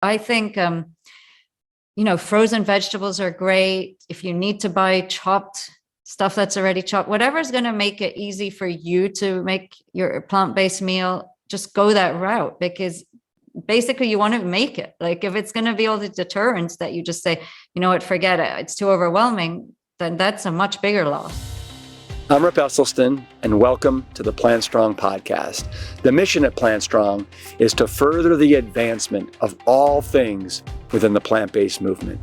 I think, frozen vegetables are great. If you need to buy chopped stuff that's already chopped, whatever's going to make it easy for you to make your plant-based meal, just go that route, because basically you want to make it. Like if it's going to be all the deterrents that you just say, you know what, forget it, it's too overwhelming, then that's a much bigger loss. I'm Rip Esselstyn, and welcome to the Plant Strong podcast. The mission at Plant Strong is to further the advancement of all things within the plant-based movement.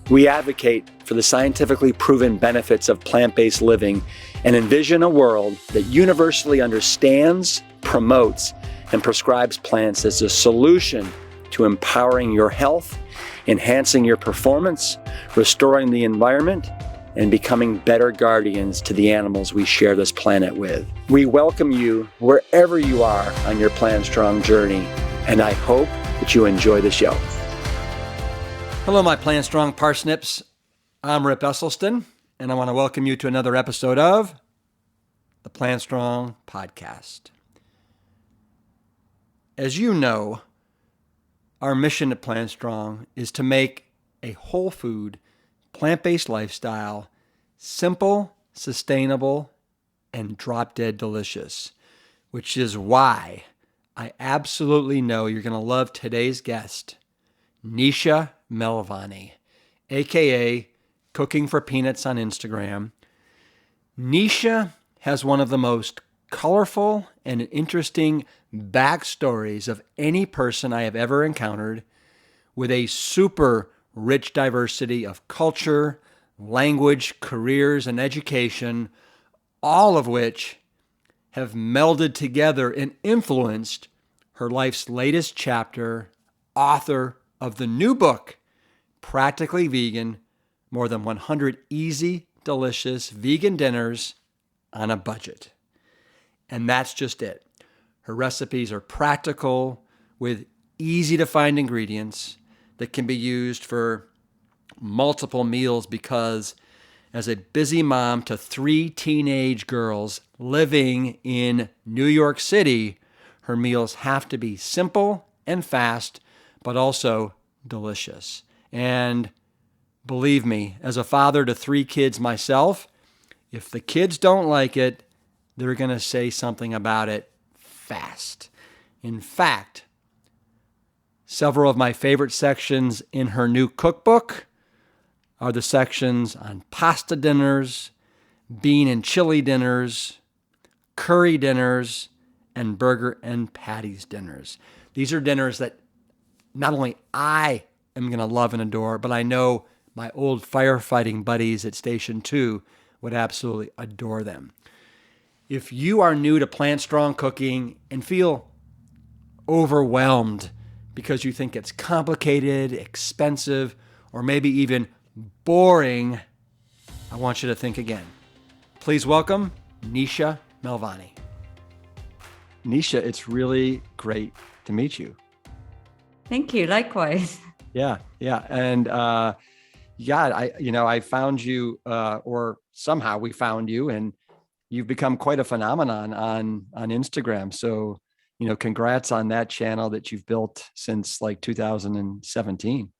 We advocate for the scientifically proven benefits of plant-based living and envision a world that universally understands, promotes, and prescribes plants as a solution to empowering your health, enhancing your performance, restoring the environment, and becoming better guardians to the animals we share this planet with. We welcome you wherever you are on your Plant Strong journey, and I hope that you enjoy the show. Hello, my Plant Strong parsnips. I'm Rip Esselstyn, and I want to welcome you to another episode of the Plant Strong podcast. As you know, our mission at Plant Strong is to make a whole food, plant-based lifestyle simple, sustainable, and drop-dead delicious, which is why I absolutely know you're going to love today's guest, Nisha Melvani, aka Cooking for Peanuts on Instagram. Nisha has one of the most colorful and interesting backstories of any person I have ever encountered, with a super rich diversity of culture, language, careers, and education, all of which have melded together and influenced her life's latest chapter, author of the new book, Practically Vegan, More Than 100 Easy, Delicious Vegan Dinners on a Budget. And that's just it. Her recipes are practical with easy to find ingredients that can be used for multiple meals, because as a busy mom to 3 teenage girls living in New York City, her meals have to be simple and fast, but also delicious. And believe me, as a father to 3 kids myself, if the kids don't like it, they're going to say something about it fast. In fact, several of my favorite sections in her new cookbook are the sections on pasta dinners, bean and chili dinners, curry dinners, and burger and patties dinners. These are dinners that not only I am going to love and adore, but I know my old firefighting buddies at Station 2 would absolutely adore them. If you are new to Plant Strong cooking and feel overwhelmed because you think it's complicated, expensive, or maybe even boring, I want you to think again. Please welcome Nisha Melvani. Nisha, it's really great to meet you. Thank you. Likewise. Yeah. And I found you, or somehow we found you, and you've become quite a phenomenon on Instagram. So, congrats on that channel that you've built since like 2017.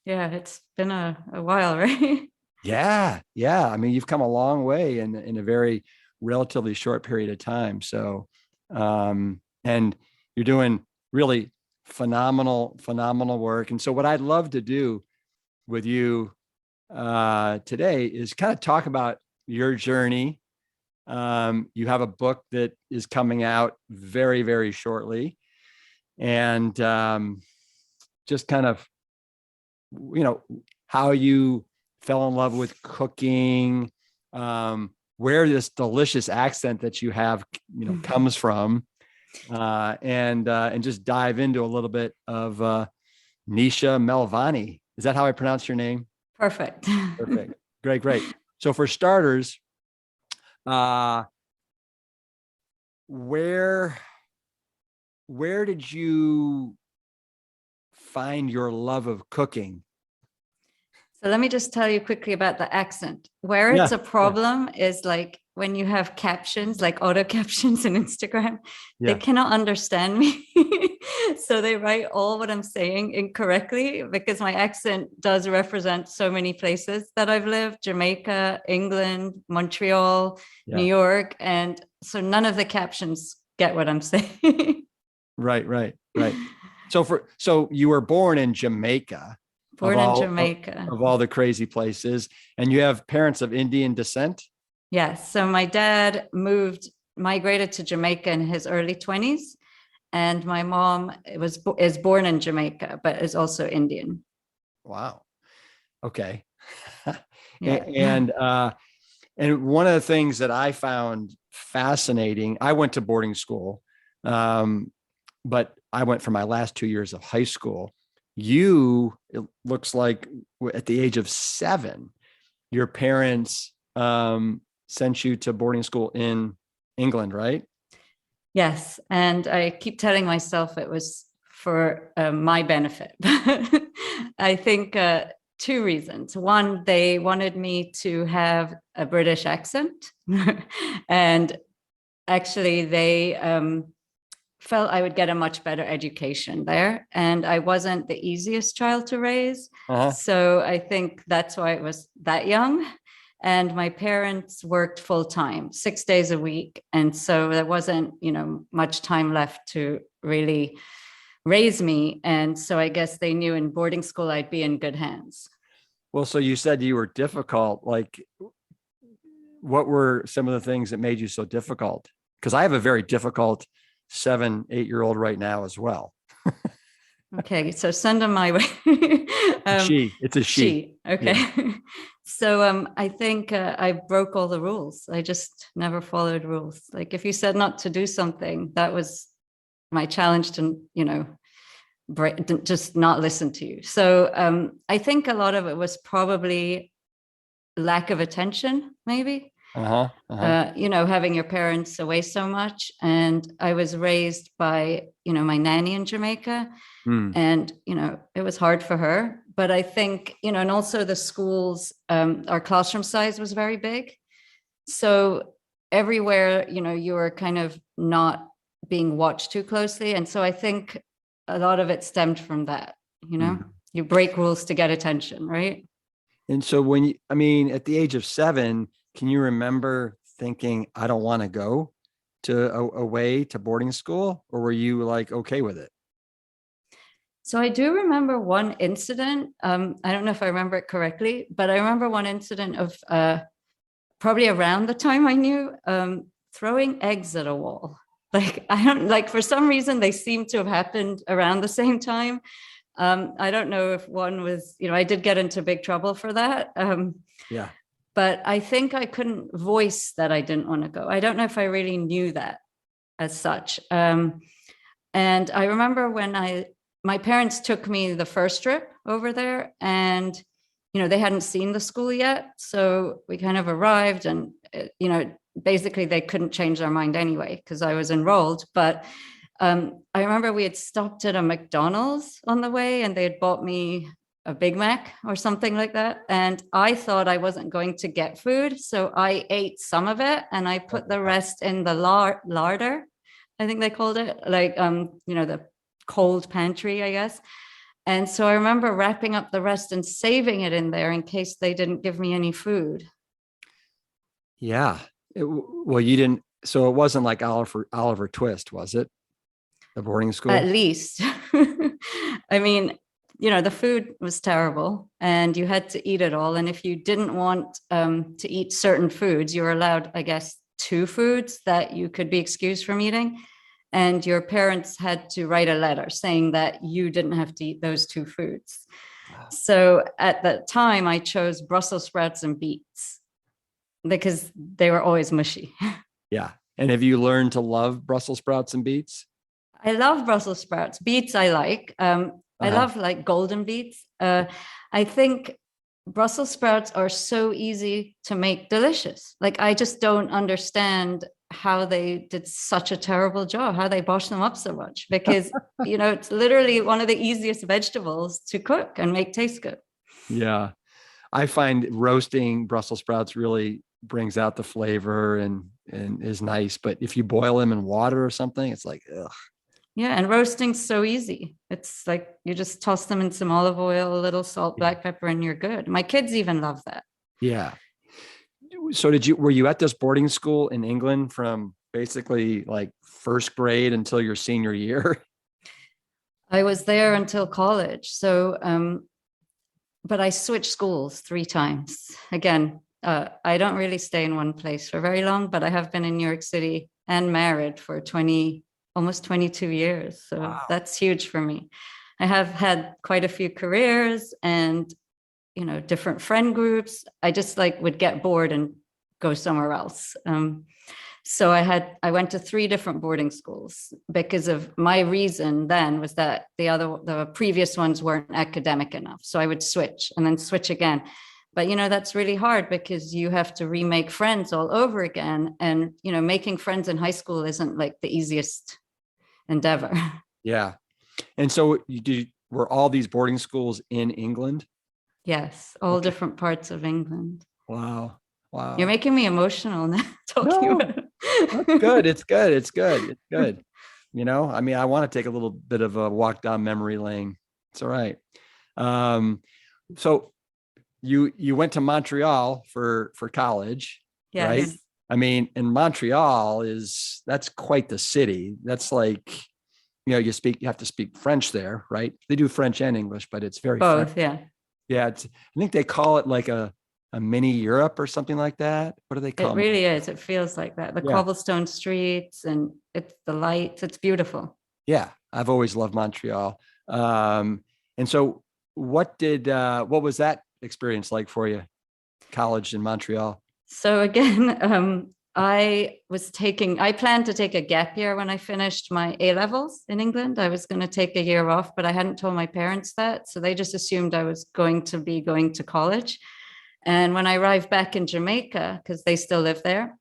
Yeah, it's been a while, right? Yeah. I mean, you've come a long way in a very relatively short period of time. So, and you're doing really phenomenal work. And so what I'd love to do with you today is kind of talk about your journey. You have a book that is coming out very, very shortly. And just kind of, how you fell in love with cooking, where this delicious accent that you have, comes from, and just dive into a little bit of Nisha Melvani. Is that how I pronounce your name? Perfect. Great. So for starters, where did you find your love of cooking? So let me just tell you quickly about the accent. Where Yeah. it's a problem is like when you have captions, like auto captions in Instagram, they Yeah. cannot understand me. So they write all what I'm saying incorrectly because my accent does represent so many places that I've lived: Jamaica, England, Montreal, New Yeah. York. And so none of the captions get what I'm saying. Right. So you were born in Jamaica, of Born in all Jamaica. of all the crazy places, and you have parents of Indian descent. Yes. So my dad migrated to Jamaica in his early 20s. And my mom is born in Jamaica, but is also Indian. Wow. Okay. Yeah. And one of the things that I found fascinating, I went to boarding school, but I went for my last 2 years of high school. It looks like at the age of 7, your parents sent you to boarding school in England, right? Yes. And I keep telling myself it was for my benefit. I think two reasons. One, they wanted me to have a British accent. And actually, they felt I would get a much better education there. And I wasn't the easiest child to raise. Uh-huh. So I think that's why it was that young. And my parents worked full time, 6 days a week. And so there wasn't, much time left to really raise me. And so I guess they knew in boarding school I'd be in good hands. Well, so you said you were difficult. Like, what were some of the things that made you so difficult? Because I have a very difficult 7, 8-year-old right now as well. Okay, so send them my way. It's a she. Okay. Yeah. So I think I broke all the rules. I just never followed rules. Like if you said not to do something, that was my challenge to, just not listen to you. So I think a lot of it was probably lack of attention, maybe. Having your parents away so much. And I was raised by, my nanny in Jamaica. And, it was hard for her. But I think, and also the schools, our classroom size was very big. So everywhere, you were kind of not being watched too closely. And so I think a lot of it stemmed from that, you break rules to get attention, right? And so at the age of 7, can you remember thinking, I don't want to go to away to boarding school? Or were you like, okay with it? So I do remember one incident. I don't know if I remember it correctly, but I remember one incident of probably around the time I knew throwing eggs at a wall. For some reason, they seem to have happened around the same time. I don't know if one was, I did get into big trouble for that. Yeah. But I think I couldn't voice that I didn't want to go. I don't know if I really knew that as such. And I remember when my parents took me the first trip over there, and, they hadn't seen the school yet. So we kind of arrived and, basically they couldn't change their mind anyway, because I was enrolled. But I remember we had stopped at a McDonald's on the way, and they had bought me a Big Mac or something like that. And I thought I wasn't going to get food. So I ate some of it and I put the rest in the larder, I think they called it, the cold pantry, I guess. And so I remember wrapping up the rest and saving it in there in case they didn't give me any food. Yeah. You didn't, so it wasn't like Oliver Twist, was it? The boarding school? At least. I mean, the food was terrible and you had to eat it all. And if you didn't want to eat certain foods, you were allowed, I guess, 2 foods that you could be excused from eating. And your parents had to write a letter saying that you didn't have to eat those 2 foods. Wow. So at that time, I chose Brussels sprouts and beets because they were always mushy. Yeah. And have you learned to love Brussels sprouts and beets? I love Brussels sprouts. Beets I like. I love golden beets. I think Brussels sprouts are so easy to make delicious. I just don't understand how they did such a terrible job, how they boshed them up so much, because, it's literally one of the easiest vegetables to cook and make taste good. Yeah. I find roasting Brussels sprouts really brings out the flavor and is nice. But if you boil them in water or something, it's like, ugh. Yeah, and roasting's so easy. It's like you just toss them in some olive oil, a little salt, Yeah. black pepper, and you're good. My kids even love that. Yeah. So were you at this boarding school in England from basically like first grade until your senior year? I was there until college. So, but I switched schools 3 times. Again, I don't really stay in one place for very long, but I have been in New York City and married for almost 22 years. So Wow. that's huge for me. I have had quite a few careers and, different friend groups. I just would get bored and go somewhere else. So I went to 3 different boarding schools because of my reason then was that the previous ones weren't academic enough. So I would switch and then switch again. But, that's really hard because you have to remake friends all over again. And, making friends in high school isn't like the easiest endeavor. Yeah. And so were all these boarding schools in England? Yes, all Okay. different parts of England. Wow. Wow. You're making me emotional now talking No, about it. that's good. It's good. It's good. It's good. I mean, I want to take a little bit of a walk down memory lane. It's all right. So you went to Montreal for college, right? Yes. I mean, and Montreal that's quite the city. That's like, you have to speak French there, right? They do French and English, but it's very French. Both, yeah. Yeah, I think they call it like a mini Europe or something like that. What do they call It really is. It feels like that. The Yeah. cobblestone streets and it's the lights. It's beautiful. Yeah, I've always loved Montreal. And so what was that experience like for you? College in Montreal? So again, I planned to take a gap year when I finished my A levels in England. I was going to take a year off, but I hadn't told my parents that. So they just assumed I was going to be going to college. And when I arrived back in Jamaica, because they still live there,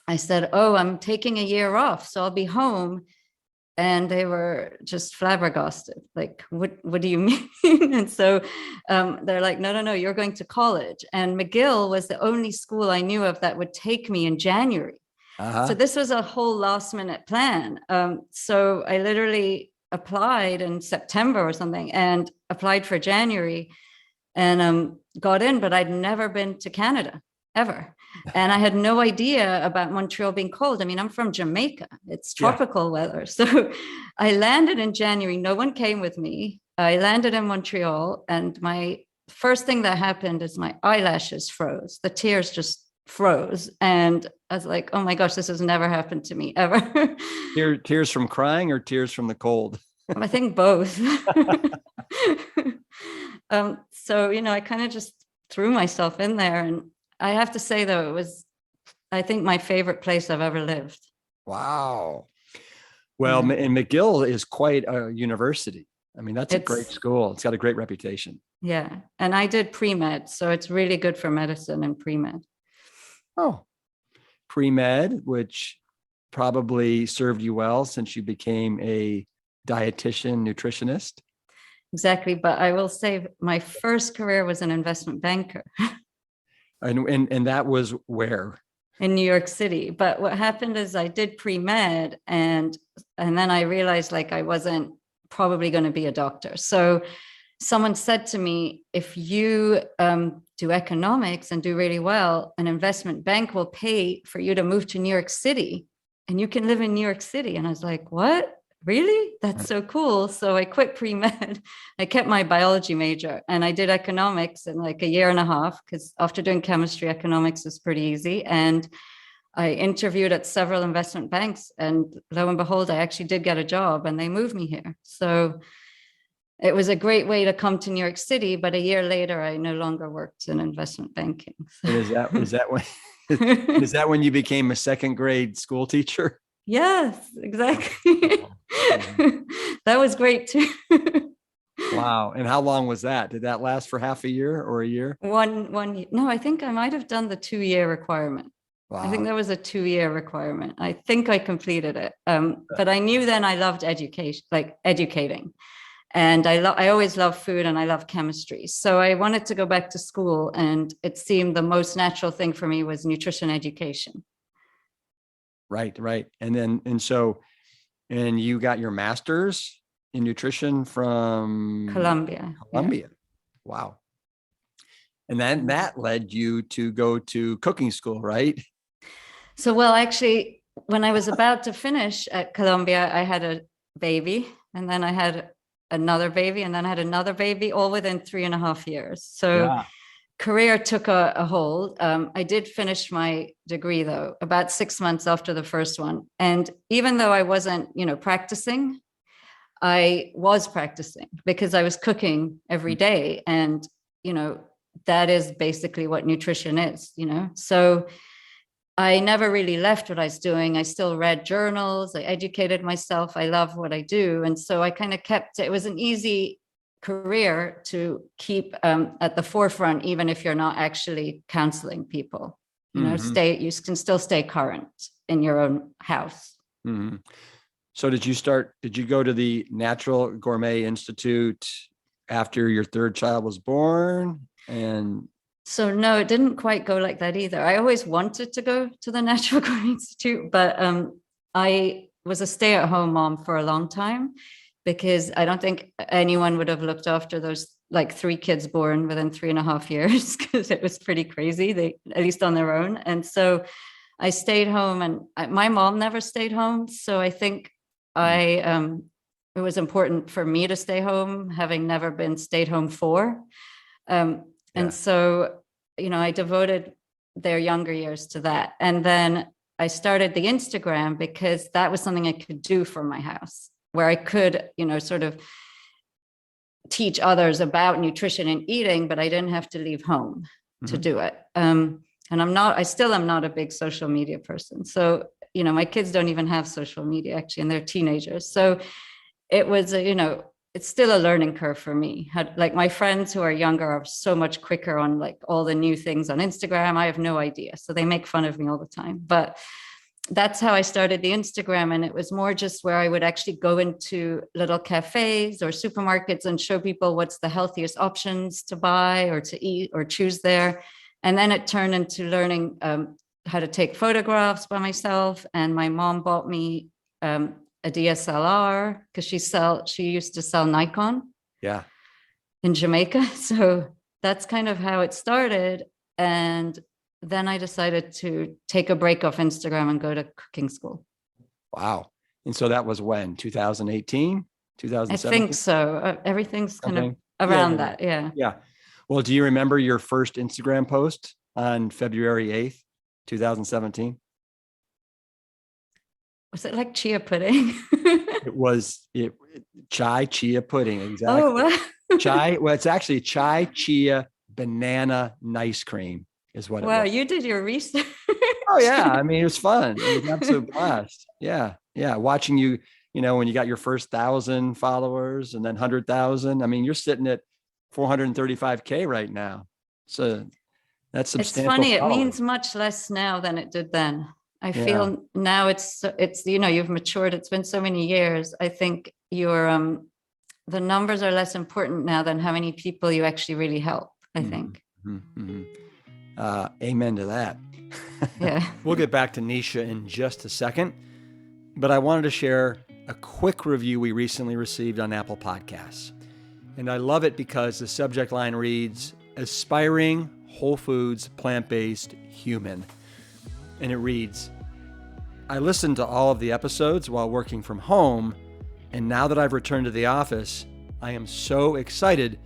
I said, "Oh, I'm taking a year off, so I'll be home." And they were just flabbergasted. Like, what do you mean? And so they're like, no, you're going to college. And McGill was the only school I knew of that would take me in January. Uh-huh. So this was a whole last minute plan. So I literally applied in September or something and applied for January and got in, but I'd never been to Canada ever. And I had no idea about Montreal being cold. I mean, I'm from Jamaica. It's tropical weather. So I landed in January. No one came with me. I landed in Montreal and my first thing that happened is my eyelashes froze. The tears just froze. And I was like, oh my gosh, this has never happened to me ever. Tears from crying or tears from the cold? I think both. So, I kind of just threw myself in there. And I have to say, though, it was, I think, my favorite place I've ever lived. Wow. Well, and McGill is quite a university. I mean, that's a great school. It's got a great reputation. Yeah. And I did pre-med, so it's really good for medicine and pre-med. Oh, pre-med, which probably served you well since you became a dietitian, nutritionist. Exactly. But I will say my first career was an investment banker. And that was where? In New York City. But what happened is I did pre-med and then I realized I wasn't probably going to be a doctor. So someone said to me, if you do economics and do really well, an investment bank will pay for you to move to New York City and you can live in New York City. And I was like, what? Really? That's so cool. So I quit pre-med. I kept my biology major and I did economics in a year and a half because after doing chemistry, economics is pretty easy. And I interviewed at several investment banks and lo and behold, I actually did get a job and they moved me here. So it was a great way to come to New York City. But a year later, I no longer worked in investment banking. And is that when you became a second grade school teacher? Yes, exactly. That was great too. Wow. And how long was that? Did that last for half a year or a year? One year. No, I think I might have done the 2-year requirement. Wow. I think there was a 2-year requirement. I think I completed it. But I knew then I loved education, educating. And I always love food and I love chemistry. So I wanted to go back to school, and it seemed the most natural thing for me was nutrition education. Right. And you got your master's in nutrition from Columbia. Columbia. Wow. And then that led you to go to cooking school, right? So, well, actually, when I was about to finish at Columbia, I had a baby, and then I had another baby, and then I had another baby, all within 3.5 years. So career took a hold. I did finish my degree, though, about 6 months after the first one. And even though I wasn't, practicing, I was practicing because I was cooking every day. And, that is basically what nutrition is, So I never really left what I was doing. I still read journals. I educated myself. I love what I do. And so I kind of kept, it was an easy career to keep at the forefront, even if you're not actually counseling people, you can still stay current in your own house. Mm-hmm. So did you go to the Natural Gourmet Institute after your third child was born? And so no, it didn't quite go like that either. I always wanted to go to the Natural Gourmet Institute, but I was a stay-at-home mom for a long time because I don't think anyone would have looked after those 3 kids born within 3.5 years because it was pretty crazy, at least on their own. And so I stayed home, and my mom never stayed home. So I think it was important for me to stay home, having never been stayed home for. And so, I devoted their younger years to that. And then I started the Instagram because that was something I could do from my house, where I could, sort of teach others about nutrition and eating, but I didn't have to leave home to do it. And I still am not a big social media person. So, my kids don't even have social media actually, and they're teenagers. So it was, it's still a learning curve for me. My friends who are younger are so much quicker on all the new things on Instagram. I have no idea. So they make fun of me all the time, but that's how I started the Instagram. And it was more just where I would actually go into little cafes or supermarkets and show people what's the healthiest options to buy or to eat or choose there. And then it turned into learning how to take photographs by myself. And my mom bought me a DSLR because she used to sell Nikon in Jamaica. So that's kind of how it started. And then I decided to take a break off Instagram and go to cooking school. Wow. And so that was when, 2018, 2017? I think so. Everything's kind of around that. Yeah. Yeah. Well, do you remember your first Instagram post on February 8th, 2017? Was it like chia pudding? It was chai chia pudding. Exactly. Oh, wow. Chai. Well, it's actually chai chia banana nice cream is what it was. Wow, you did your research. Oh yeah. I mean, it was fun. It was an absolute blast. Yeah. Yeah. Watching you, when you got your first 1,000 followers and then 100,000, I mean, you're sitting at 435K right now. So that's substantial. It's funny. followers. It means much less now than it did then. I feel now it's, you've matured. It's been so many years. I think the numbers are less important now than how many people you actually really help, I think. Mm-hmm. Amen to that. Yeah. We'll get back to Nisha in just a second, but I wanted to share a quick review we recently received on Apple Podcasts. And I love it because the subject line reads, Aspiring Whole Foods Plant-Based Human. And it reads, I listened to all of the episodes while working from home, and now that I've returned to the office, I am so excited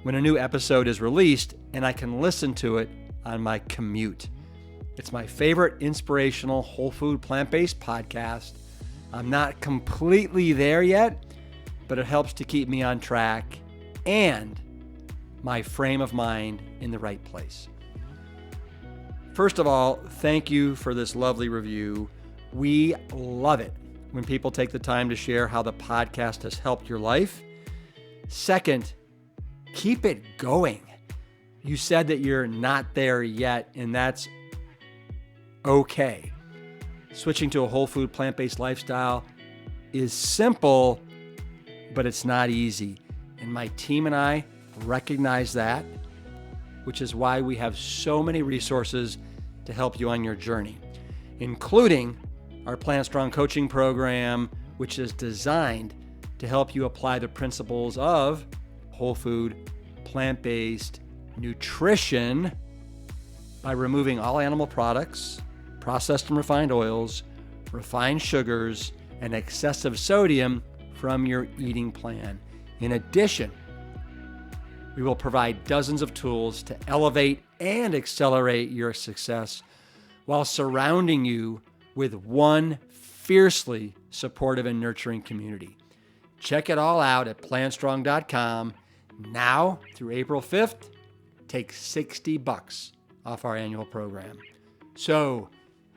when a new episode is released and I can listen to it on my commute. It's my favorite inspirational whole food plant-based podcast. I'm not completely there yet, but it helps to keep me on track and my frame of mind in the right place. First of all, thank you for this lovely review. We love it when people take the time to share how the podcast has helped your life. Second, keep it going. You said that you're not there yet, and that's okay. Switching to a whole food plant-based lifestyle is simple, but it's not easy. And my team and I recognize that, which is why we have so many resources to help you on your journey, including our Plant Strong coaching program, which is designed to help you apply the principles of whole food, plant-based nutrition by removing all animal products, processed and refined oils, refined sugars, and excessive sodium from your eating plan. In addition, we will provide dozens of tools to elevate and accelerate your success while surrounding you with one fiercely supportive and nurturing community. Check it all out at plantstrong.com. Now through April 5th, take $60 off our annual program. So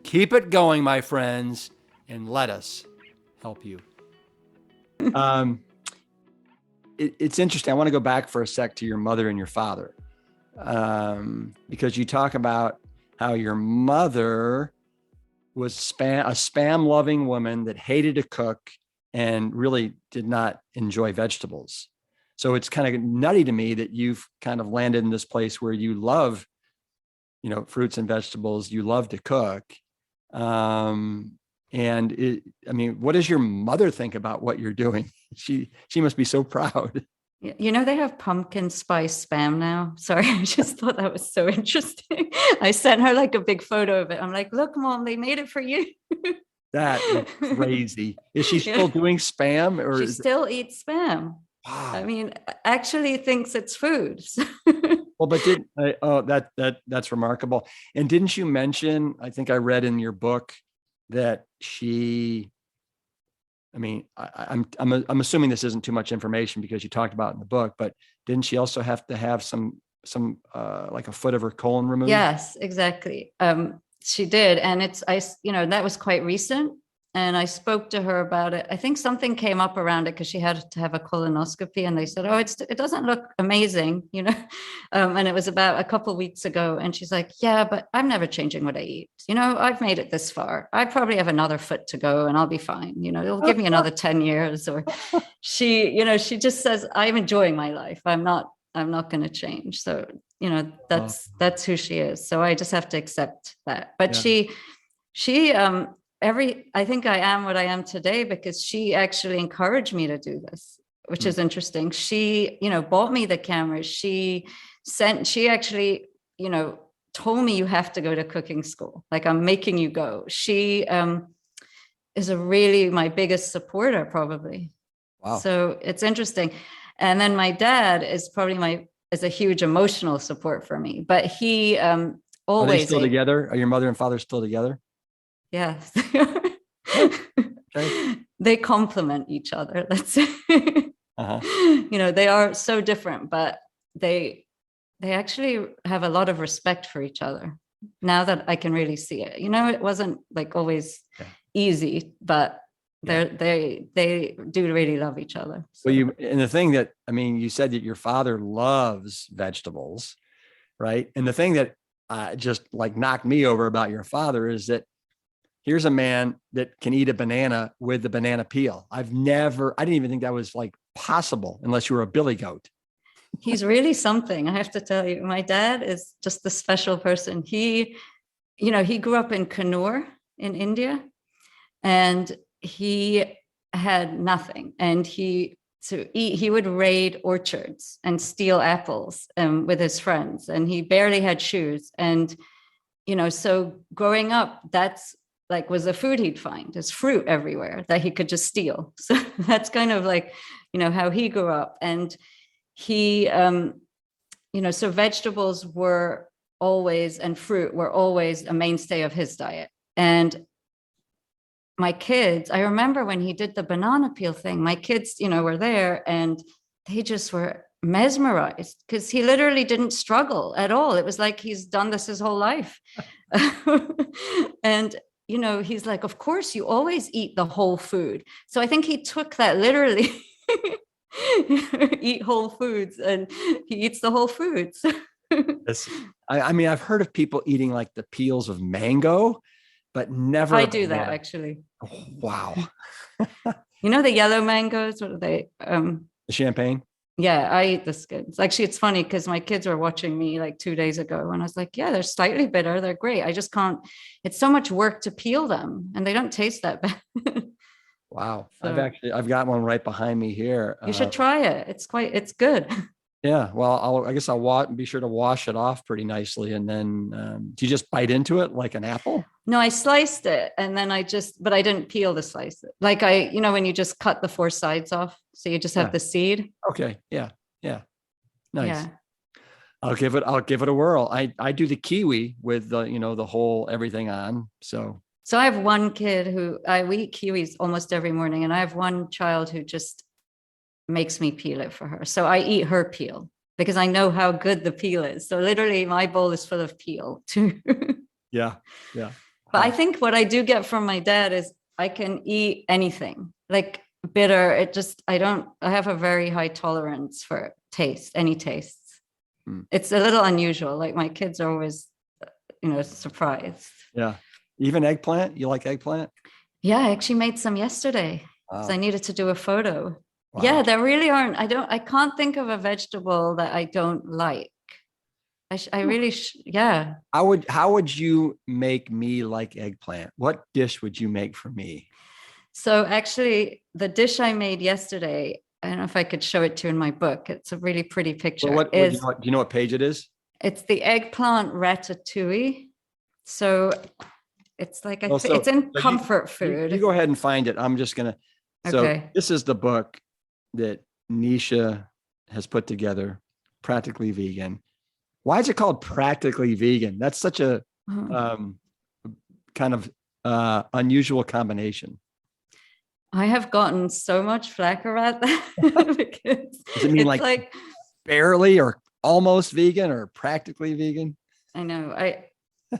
keep it going, my friends, and let us help you. It's interesting. I want to go back for a sec to your mother and your father, because you talk about how your mother was a spam-loving woman that hated to cook and really did not enjoy vegetables. So it's kind of nutty to me that you've kind of landed in this place where you love, fruits and vegetables. You love to cook. What does your mother think about what you're doing? She must be so proud. They have pumpkin spice spam now. Sorry, I just thought that was so interesting. I sent her like a big photo of it. I'm like, look, Mom, they made it for you. That is crazy. Is she still doing spam, or she still eats spam? Wow. I mean, actually thinks it's food. Well, but that's remarkable. And didn't you mention, I think I read in your book that she, I'm assuming this isn't too much information because you talked about it in the book, but didn't she also have to have some like a foot of her colon removed? Yes, exactly. She did. And that was quite recent. And I spoke to her about it. I think something came up around it because she had to have a colonoscopy, and they said, "Oh, it doesn't look amazing," and it was about a couple of weeks ago. And she's like, "Yeah, but I'm never changing what I eat. I've made it this far. I probably have another foot to go, and I'll be fine. It'll give me another 10 years." Or she just says, "I'm enjoying my life. I'm not going to change." So that's who she is. So I just have to accept that. But yeah. she I think I am what I am today because she actually encouraged me to do this, which is interesting. She, bought me the camera. She actually, told me, you have to go to cooking school. Like, I'm making you go. She is my biggest supporter, probably. Wow. So it's interesting. And then my dad is probably is a huge emotional support for me, but he always. Are they still together? Are your mother and father still together? Yes. Okay. They complement each other. Let's say, they are so different, but they actually have a lot of respect for each other. Now that I can really see it, it wasn't like always easy, but they do really love each other. So. Well, and the thing that, you said that your father loves vegetables, right? And the thing that just like knocked me over about your father is that here's a man that can eat a banana with the banana peel. I didn't even think that was like possible unless you were a billy goat. He's really something, I have to tell you. My dad is just a special person. He grew up in Kannur in India, and he had nothing. And he would raid orchards and steal apples with his friends, and he barely had shoes. And, so growing up, that's was the food he'd find. There's fruit everywhere that he could just steal. So that's kind of like, how he grew up. And he, so vegetables were always, and fruit were always a mainstay of his diet. And my kids, I remember when he did the banana peel thing, my kids, were there, and they just were mesmerized because he literally didn't struggle at all. It was like he's done this his whole life. And he's like, of course, you always eat the whole food. So I think he took that literally, eat whole foods, and he eats the whole foods. I've heard of people eating like the peels of mango, but never. I do that actually. Oh, wow. The yellow mangoes, what are they? The champagne? Yeah, I eat the skins. Actually, it's funny because my kids were watching me like 2 days ago and I was like, yeah, they're slightly bitter. They're great. I just can't, it's so much work to peel them and they don't taste that bad. Wow. So I've got one right behind me here. you should try it. It's good. Yeah. Well, I guess I'll be sure to wash it off pretty nicely. And then, do you just bite into it like an apple? No, I sliced it and then but I didn't peel the slice. Like when you just cut the four sides off. So you just have the seed. Okay. Yeah. Yeah. Nice. Yeah. I'll give it a whirl. I do the kiwi with the whole everything on. So I have one kid we eat kiwis almost every morning. And I have one child who just makes me peel it for her. So I eat her peel because I know how good the peel is. So literally my bowl is full of peel too. yeah. Yeah. But I think what I do get from my dad is I can eat anything like bitter. I have a very high tolerance for any tastes. It's a little unusual. Like my kids are always, surprised. Yeah. Even eggplant? You like eggplant? Yeah, I actually made some yesterday because I needed to do a photo. Wow. Yeah, there really aren't. I can't think of a vegetable that I don't like. Yeah. How would you make me like eggplant? What dish would you make for me? So actually the dish I made yesterday, I don't know if I could show it to you in my book. It's a really pretty picture. Well, do you know what page it is? It's the eggplant ratatouille. So it's like, it's in comfort food. You go ahead and find it. I'm just going to. So this is the book that Nisha has put together, Practically Vegan. Why is it called Practically Vegan? That's such a kind of unusual combination. I have gotten so much flack about that. Because does it mean like barely or almost vegan or practically vegan? I know.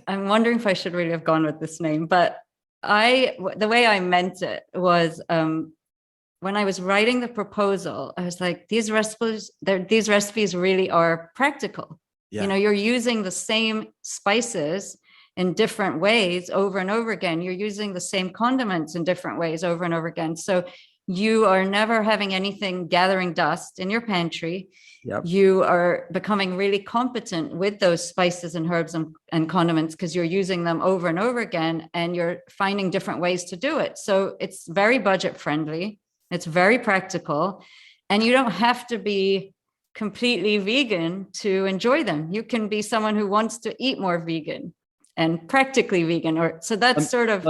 I'm wondering if I should really have gone with this name, but the way I meant it was when I was writing the proposal, I was like, these recipes really are practical. Yeah. You're using the same spices in different ways over and over again. You're using the same condiments in different ways over and over again. So you are never having anything gathering dust in your pantry. Yep. You are becoming really competent with those spices and herbs and condiments because you're using them over and over again and you're finding different ways to do it. So it's very budget friendly. It's very practical. And you don't have to be completely vegan to enjoy them. You can be someone who wants to eat more vegan and practically vegan. So that's sort of.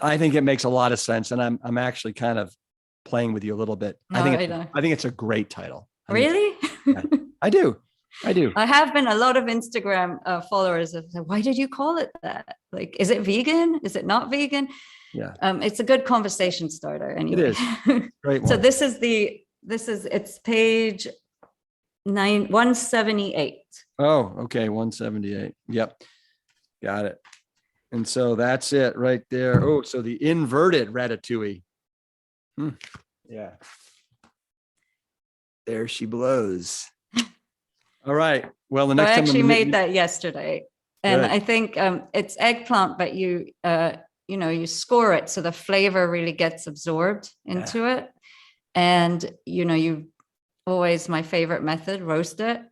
I think it makes a lot of sense. And I'm actually kind of playing with you a little bit. No, I think it's a great title. Really? I do. I have been a lot of Instagram followers have said, why did you call it that? Like, is it vegan? Is it not vegan? Yeah. It's a good conversation starter. Anyway. It is. Great one. So it's page 178. Oh, okay. 178. Yep. Got it. And so that's it right there. Oh, so the inverted ratatouille. Yeah. There she blows. All right. Well, the next I time actually made that yesterday. And good. I think it's eggplant, but you score it so the flavor really gets absorbed into it. And, you always my favorite method, roast it.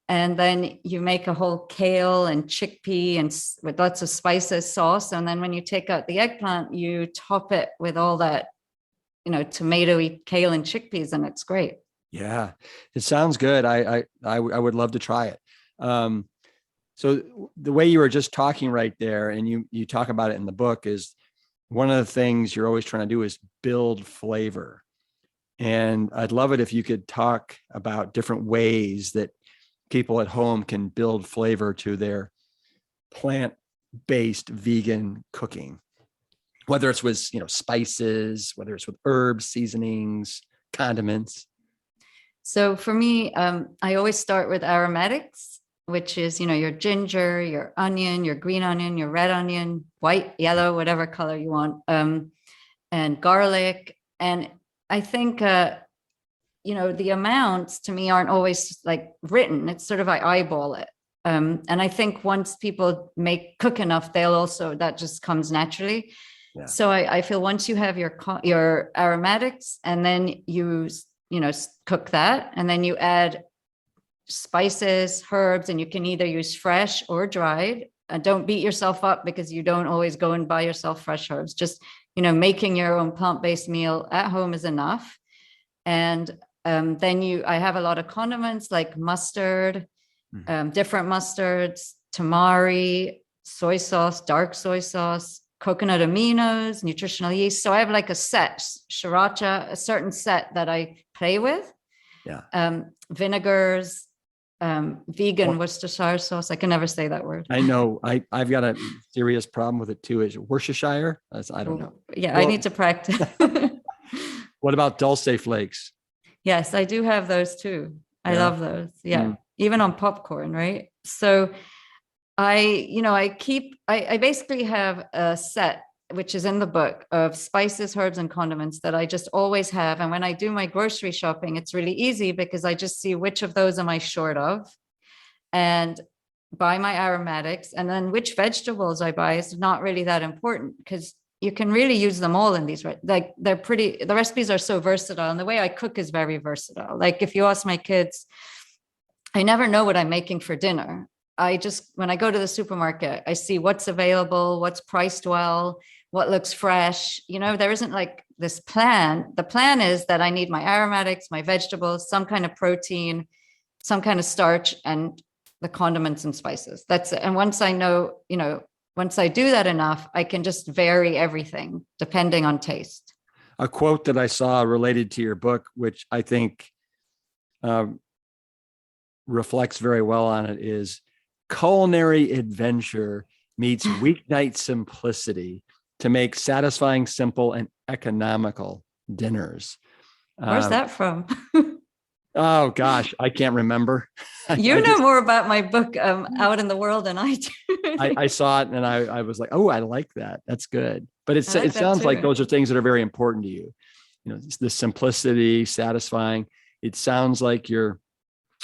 And then you make a whole kale and chickpea and with lots of spices sauce. And then when you take out the eggplant, you top it with all that, tomatoey kale and chickpeas, and it's great. Yeah, it sounds good. I would love to try it. So the way you were just talking right there, and you talk about it in the book, is one of the things you're always trying to do is build flavor. And I'd love it if you could talk about different ways that people at home can build flavor to their plant-based vegan cooking, whether it's with spices, whether it's with herbs, seasonings, condiments. So for me, I always start with aromatics, which is your ginger, your onion, your green onion, your red onion, white, yellow, whatever color you want, and garlic. And I think the amounts to me aren't always like written. It's sort of I eyeball it. And I think once people cook enough, that just comes naturally. Yeah. So I feel once you have your aromatics and then you cook that. And then you add spices, herbs, and you can either use fresh or dried. Don't beat yourself up because you don't always go and buy yourself fresh herbs. Just, making your own plant-based meal at home is enough. And then I have a lot of condiments like mustard, different mustards, tamari, soy sauce, dark soy sauce, coconut aminos, nutritional yeast. So I have like a set, sriracha, a certain set that I play with. Yeah. Vinegars, vegan Worcestershire sauce. I can never say that word. I know. I've got a serious problem with it too. Is Worcestershire? I don't know. Yeah, well, I need to practice. What about dulce flakes? Yes, I do have those too. I love those. Yeah. Even on popcorn, right? So I basically have a set, which is in the book, of spices, herbs, and condiments that I just always have. And when I do my grocery shopping, it's really easy because I just see which of those am I short of and buy my aromatics. And then which vegetables I buy is not really that important because you can really use them all in these, like the recipes are so versatile. And the way I cook is very versatile. Like if you ask my kids, I never know what I'm making for dinner. When I go to the supermarket, I see what's available, what's priced well, what looks fresh. There isn't like this plan. The plan is that I need my aromatics, my vegetables, some kind of protein, some kind of starch, and the condiments and spices. That's it. And once I know, once I do that enough, I can just vary everything depending on taste. A quote that I saw related to your book, which I think reflects very well on it, is culinary adventure meets weeknight simplicity to make satisfying, simple, and economical dinners. Where's that from? Oh gosh, I can't remember. You know more about my book out in the world than I do. I saw it and I was like, oh, I like that. That's good. But it sounds like those are things that are very important to you. The simplicity, satisfying. It sounds like you're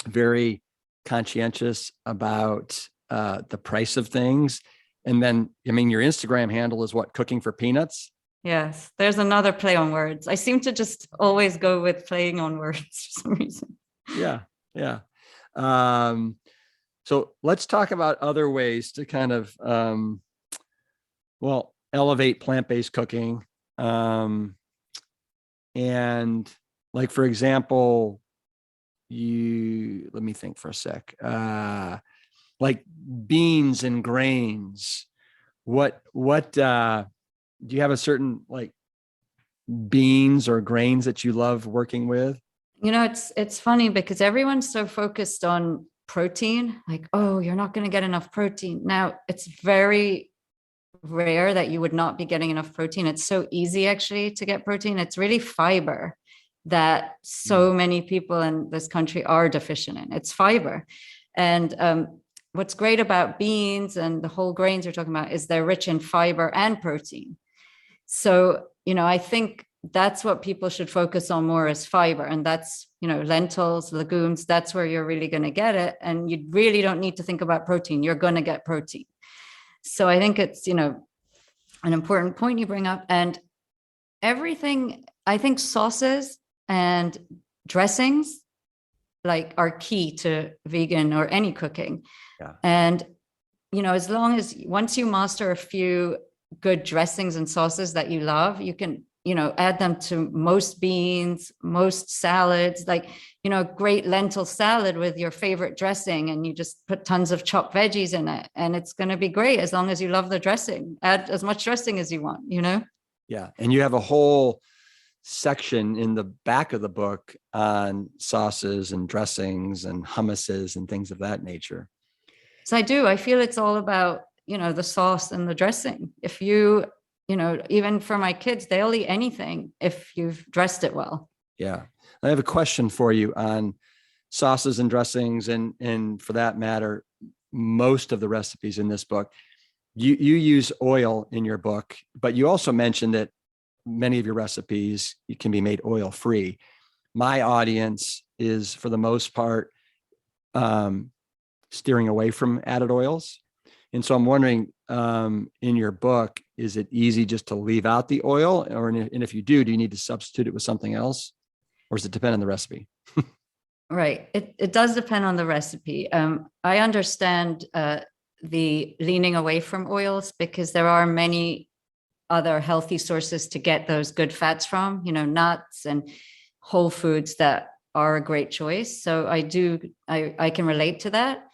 very conscientious about the price of things. And then, your Instagram handle is what? Cooking for Peanuts? Yes. There's another play on words. I seem to just always go with playing on words for some reason. Yeah. Yeah. So let's talk about other ways to kind of, elevate plant-based cooking. And like, for example, let me think for a sec. Like beans and grains. What do you have a certain like beans or grains that you love working with? It's funny because everyone's so focused on protein, like, oh, you're not going to get enough protein. Now, it's very rare that you would not be getting enough protein. It's so easy actually to get protein. It's really fiber that so many people in this country are deficient in. It's fiber. And what's great about beans and the whole grains you're talking about is they're rich in fiber and protein. So, I think that's what people should focus on more is fiber. And that's, lentils, legumes, that's where you're really going to get it. And you really don't need to think about protein. You're going to get protein. So I think it's, an important point you bring up. And everything, I think sauces and dressings are key to vegan or any cooking. Yeah. And, as long as once you master a few good dressings and sauces that you love, you can, add them to most beans, most salads, great lentil salad with your favorite dressing. And you just put tons of chopped veggies in it. And it's going to be great as long as you love the dressing. Add as much dressing as you want, Yeah. And you have a whole section in the back of the book on sauces and dressings and hummuses and things of that nature. So I do. I feel it's all about, the sauce and the dressing. If you, even for my kids, they'll eat anything if you've dressed it well. Yeah. I have a question for you on sauces and dressings. And for that matter, most of the recipes in this book, you use oil in your book, but you also mentioned that many of your recipes can be made oil free. My audience is, for the most part, steering away from added oils. And so I'm wondering, in your book, is it easy just to leave out the oil? And if you do you need to substitute it with something else? or does it depend on the recipe? Right. It does depend on the recipe. I understand the leaning away from oils because there are many other healthy sources to get those good fats from, nuts and whole foods that are a great choice. So I can relate to that.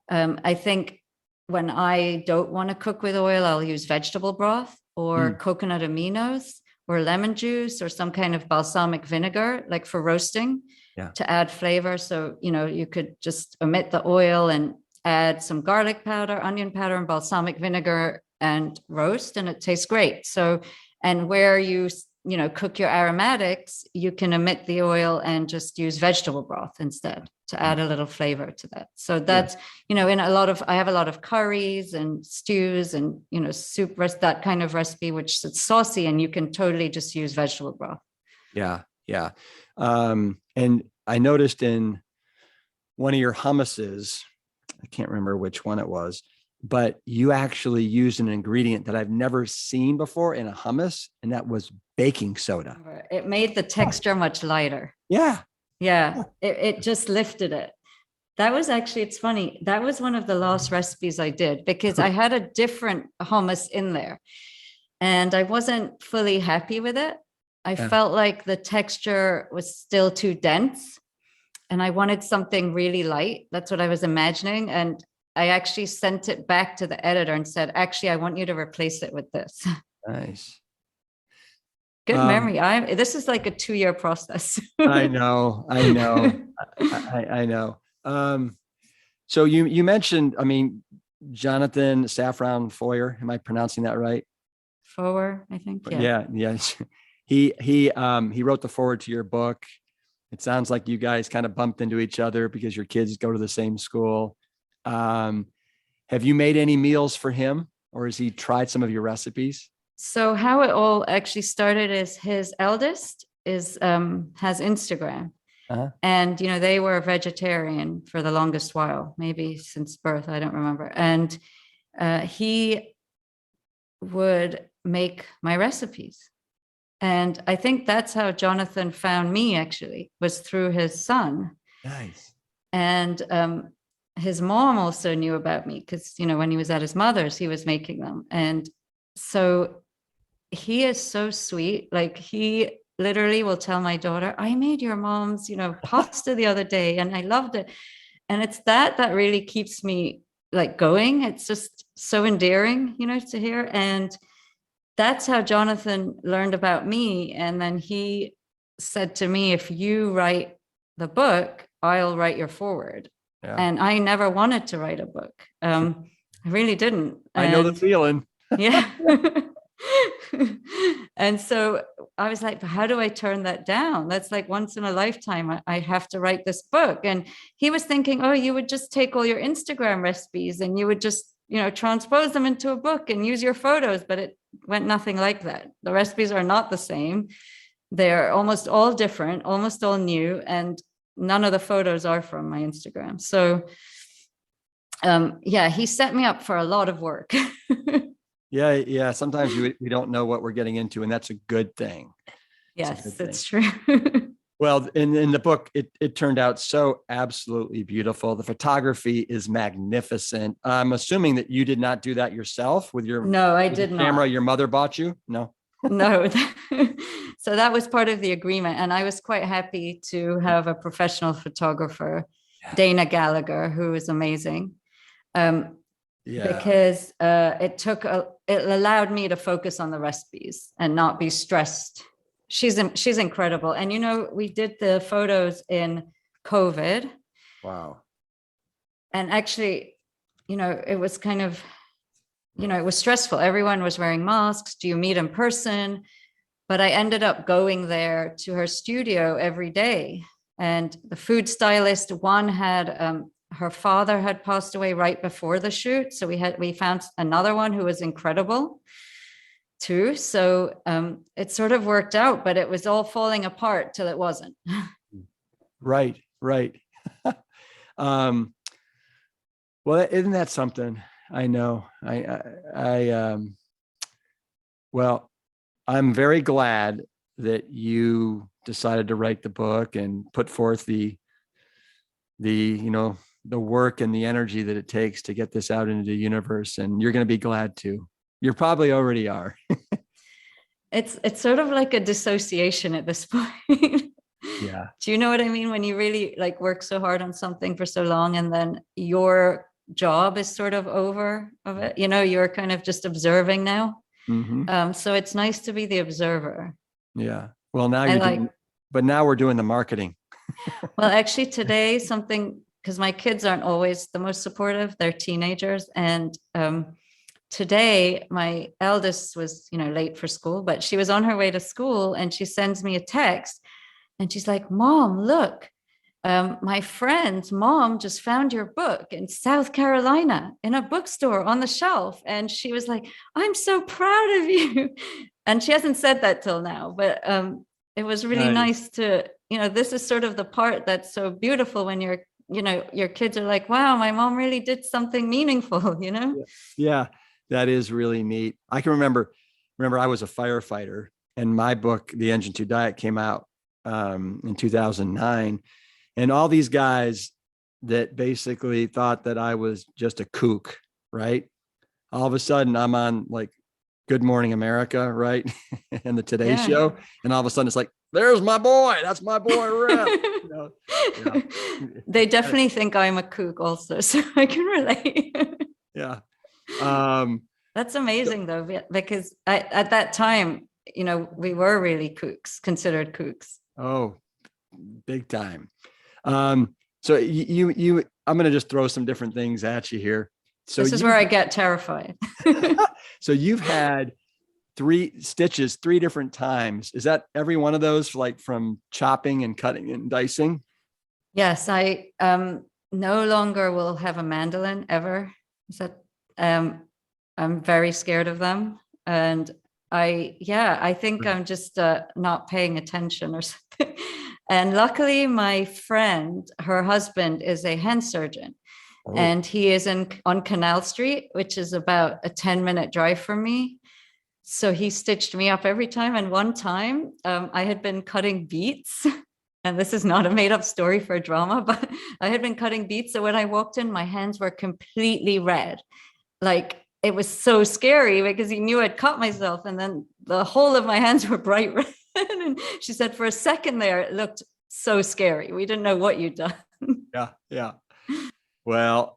I think when I don't want to cook with oil, I'll use vegetable broth or coconut aminos or lemon juice or some kind of balsamic vinegar, like for roasting, to add flavor. So, you could just omit the oil and add some garlic powder, onion powder, and balsamic vinegar and roast, and it tastes great. So, and where you cook your aromatics, you can omit the oil and just use vegetable broth instead to add a little flavor to that. So that's, I have a lot of curries and stews and, soup, that kind of recipe, which is saucy, and you can totally just use vegetable broth. Yeah. Yeah. And I noticed in one of your hummuses, I can't remember which one it was, but you actually used an ingredient that I've never seen before in a hummus, and that was baking soda. It made the texture much lighter. Yeah. Yeah. It just lifted it. That was actually, it's funny. That was one of the last recipes I did because I had a different hummus in there and I wasn't fully happy with it. I felt like the texture was still too dense and I wanted something really light. That's what I was imagining. And I actually sent it back to the editor and said, actually, I want you to replace it with this. Nice. Good memory. This is like a 2-year process. I know. I know. So you mentioned, Jonathan Safran Foer. Am I pronouncing that right? Foer, I think. Yeah. Yes. He wrote the foreword to your book. It sounds like you guys kind of bumped into each other because your kids go to the same school. Have you made any meals for him, or has he tried some of your recipes? So how it all actually started is his eldest has Instagram. And, they were vegetarian for the longest while, maybe since birth. I don't remember. And he would make my recipes. And I think that's how Jonathan found me, actually, was through his son. Nice. And his mom also knew about me because, when he was at his mother's, he was making them. And so he is so sweet. Like he literally will tell my daughter, I made your mom's, pasta the other day and I loved it. And it's that really keeps me like going. It's just so endearing, to hear. And that's how Jonathan learned about me. And then he said to me, if you write the book, I'll write your foreword. Yeah. And I never wanted to write a book. I really didn't. I know the feeling. Yeah. And so I was like, how do I turn that down? That's like once in a lifetime. I have to write this book. And he was thinking, oh, you would just take all your Instagram recipes and you would just, transpose them into a book and use your photos. But it went nothing like that. The recipes are not the same. They're almost all different, almost all new. And none of the photos are from my Instagram. So he set me up for a lot of work. Yeah. Sometimes we don't know what we're getting into, and that's a good thing. Yes, it's true. Well, in the book, it turned out so absolutely beautiful. The photography is magnificent. I'm assuming that you did not do that yourself with your No, I did not. Camera your mother bought you? No. No. So that was part of the agreement, and I was quite happy to have a professional photographer, Dana Gallagher, who is amazing. Because it allowed me to focus on the recipes and not be stressed. She's incredible. And, we did the photos in COVID. Wow. And actually, it was kind of, it was stressful. Everyone was wearing masks. Do you meet in person? But I ended up going there to her studio every day. And the food stylist, one had, her father had passed away right before the shoot. So we found another one who was incredible too. So it sort of worked out, but it was all falling apart till it wasn't. Right. Well, isn't that something? I know. Well, I'm very glad that you decided to write the book and put forth the work and the energy that it takes to get this out into the universe. And you're going to be glad to. You probably already are. It's sort of like a dissociation at this point. Yeah. Do you know what I mean? When you really like work so hard on something for so long, and then your job is sort of over of it, you're kind of just observing now. Mm-hmm. So it's nice to be the observer. Yeah. Well, now but now we're doing the marketing. Well, actually today because my kids aren't always the most supportive, they're teenagers. And today my eldest was, late for school, but she was on her way to school and she sends me a text and she's like, Mom, look, my friend's mom just found your book in South Carolina in a bookstore on the shelf. And she was like, I'm so proud of you. And she hasn't said that till now, but it was really nice to, this is sort of the part that's so beautiful when your kids are like, wow, my mom really did something meaningful, Yeah, that is really neat. I can remember I was a firefighter and my book, The Engine to Diet, came out in 2009. And all these guys that basically thought that I was just a kook, right? All of a sudden I'm on like Good Morning America, right? And the Today Show. And all of a sudden it's like, there's my boy. That's my boy, Rep. Yeah. They definitely think I'm a kook also, so I can relate. Yeah. That's amazing though, because at that time, we were really considered kooks. Oh, big time. So you I'm going to just throw some different things at you here. So this is where I get terrified. So you've had 3 stitches 3 different times. Is that every one of those like from chopping and cutting and dicing? Yes, I no longer will have a mandolin ever. Is that I'm very scared of them. And I think I'm just not paying attention or something. And luckily my friend, her husband is a hand surgeon. Oh. And he is on Canal Street, which is about a 10-minute drive from me. So he stitched me up every time. And one time I had been cutting beets, and this is not a made up story for drama, but I had been cutting beets. So when I walked in, my hands were completely red. Like it was so scary because he knew I'd cut myself. And then the whole of my hands were bright red. And she said, for a second there, it looked so scary. We didn't know what you'd done. Yeah. Well,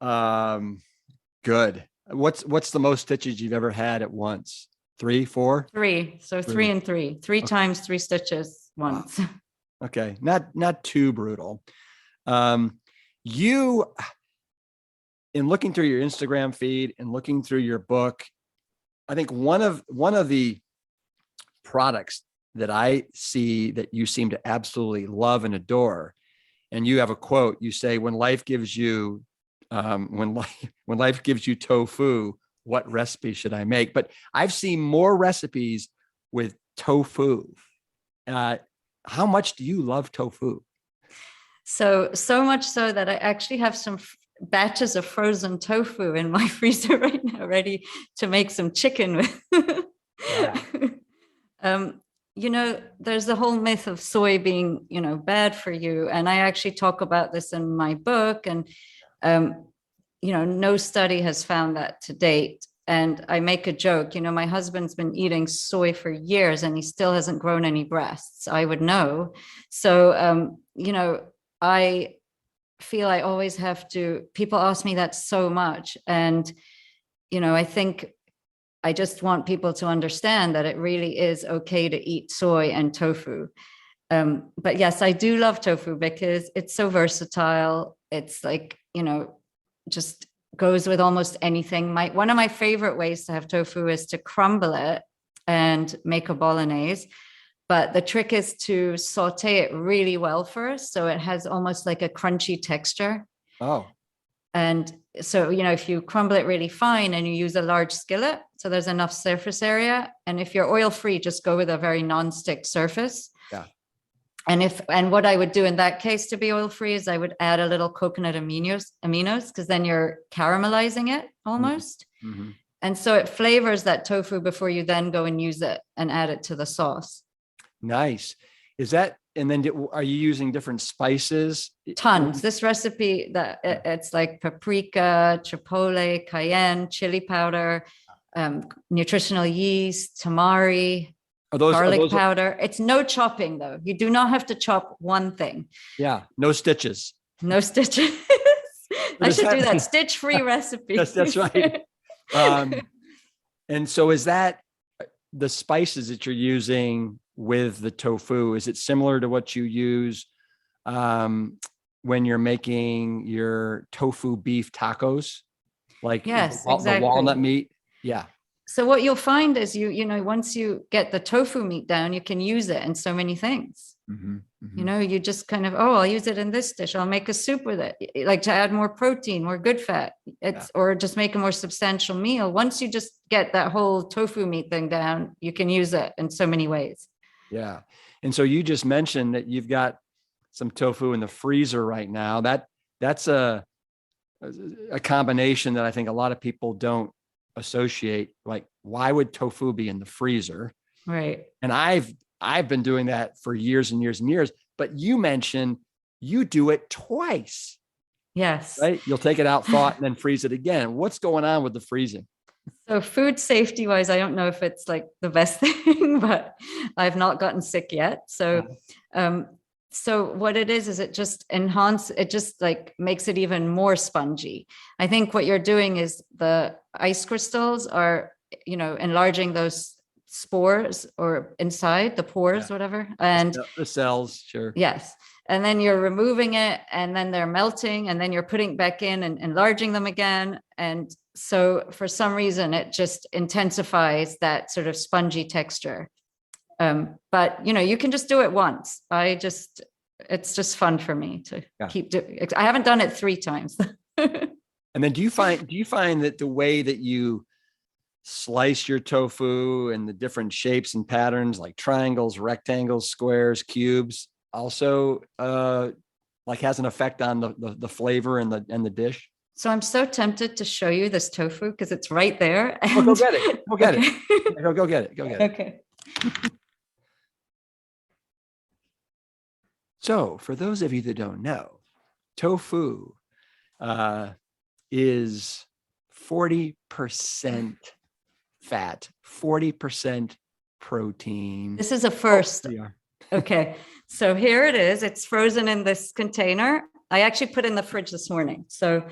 good. What's the most stitches you've ever had at once? 3, 4? 3. So 3 and 3. 3 times 3 stitches once. Wow. Okay. Not too brutal. You, in looking through your Instagram feed and looking through your book, I think one of the products that I see that you seem to absolutely love and adore, and you have a quote. You say, "When life gives you, when life gives you tofu, what recipe should I make?" But I've seen more recipes with tofu. How much do you love tofu? So much so that I actually have some batches of frozen tofu in my freezer right now, ready to make some chicken with. Yeah. There's the whole myth of soy being, bad for you. And I actually talk about this in my book. And, no study has found that to date. And I make a joke, my husband's been eating soy for years and he still hasn't grown any breasts. I would know. So, I feel I always have to, people ask me that so much. And, I think I just want people to understand that it really is okay to eat soy and tofu. But yes, I do love tofu because it's so versatile. It's like, just goes with almost anything. One of my favorite ways to have tofu is to crumble it and make a bolognese. But the trick is to saute it really well first, so it has almost like a crunchy texture. Oh. And so, if you crumble it really fine and you use a large skillet, so there's enough surface area. And if you're oil-free, just go with a very non-stick surface. Yeah. And what I would do in that case to be oil-free is I would add a little coconut aminos, because then you're caramelizing it almost. Mm-hmm. And so it flavors that tofu before you then go and use it and add it to the sauce. Nice. Is that and then are you using different spices? Tons. This recipe it's like paprika, chipotle, cayenne, chili powder, nutritional yeast, tamari, garlic powder. It's no chopping though. You do not have to chop one thing. Yeah. No stitches. No stitches. I should do that stitch-free recipe. Yes, that's right. And so is that the spices that you're using with the tofu? Is it similar to what you use when you're making your tofu beef tacos? Like yes, the walnut meat? Yeah. So what you'll find is once you get the tofu meat down, you can use it in so many things. Mm-hmm, mm-hmm. You just kind of, I'll use it in this dish. I'll make a soup with it, like to add more protein, more good fat. Or just make a more substantial meal. Once you just get that whole tofu meat thing down, you can use it in so many ways. Yeah. And so you just mentioned that you've got some tofu in the freezer right now. That's a combination that I think a lot of people don't associate. Like, why would tofu be in the freezer? Right. And I've been doing that for years and years and years, but you mentioned you do it twice. Yes. Right. You'll take it out, thaw it, and then freeze it again. What's going on with the freezing? So food safety wise, I don't know if it's like the best thing, but I've not gotten sick yet. So, so what it is it just like makes it even more spongy. I think what you're doing is the ice crystals are, enlarging those spores or inside the pores, whatever. And the cells, sure. Yes. And then you're removing it and then they're melting and then you're putting it back in and enlarging them again. And so for some reason, it just intensifies that sort of spongy texture. But, you can just do it once. It's just fun for me to keep doing it. I haven't done it 3 times. And then do you find that the way that you slice your tofu and the different shapes and patterns like triangles, rectangles, squares, cubes also has an effect on the flavor and the dish? So I'm so tempted to show you this tofu because it's right there. And... Well, go get it. Go get it. Go get it. Go get it. Okay. So for those of you that don't know, tofu is 40% fat, 40% protein. This is a first. Yeah. Okay. So here it is. It's frozen in this container. I actually put it in the fridge this morning. So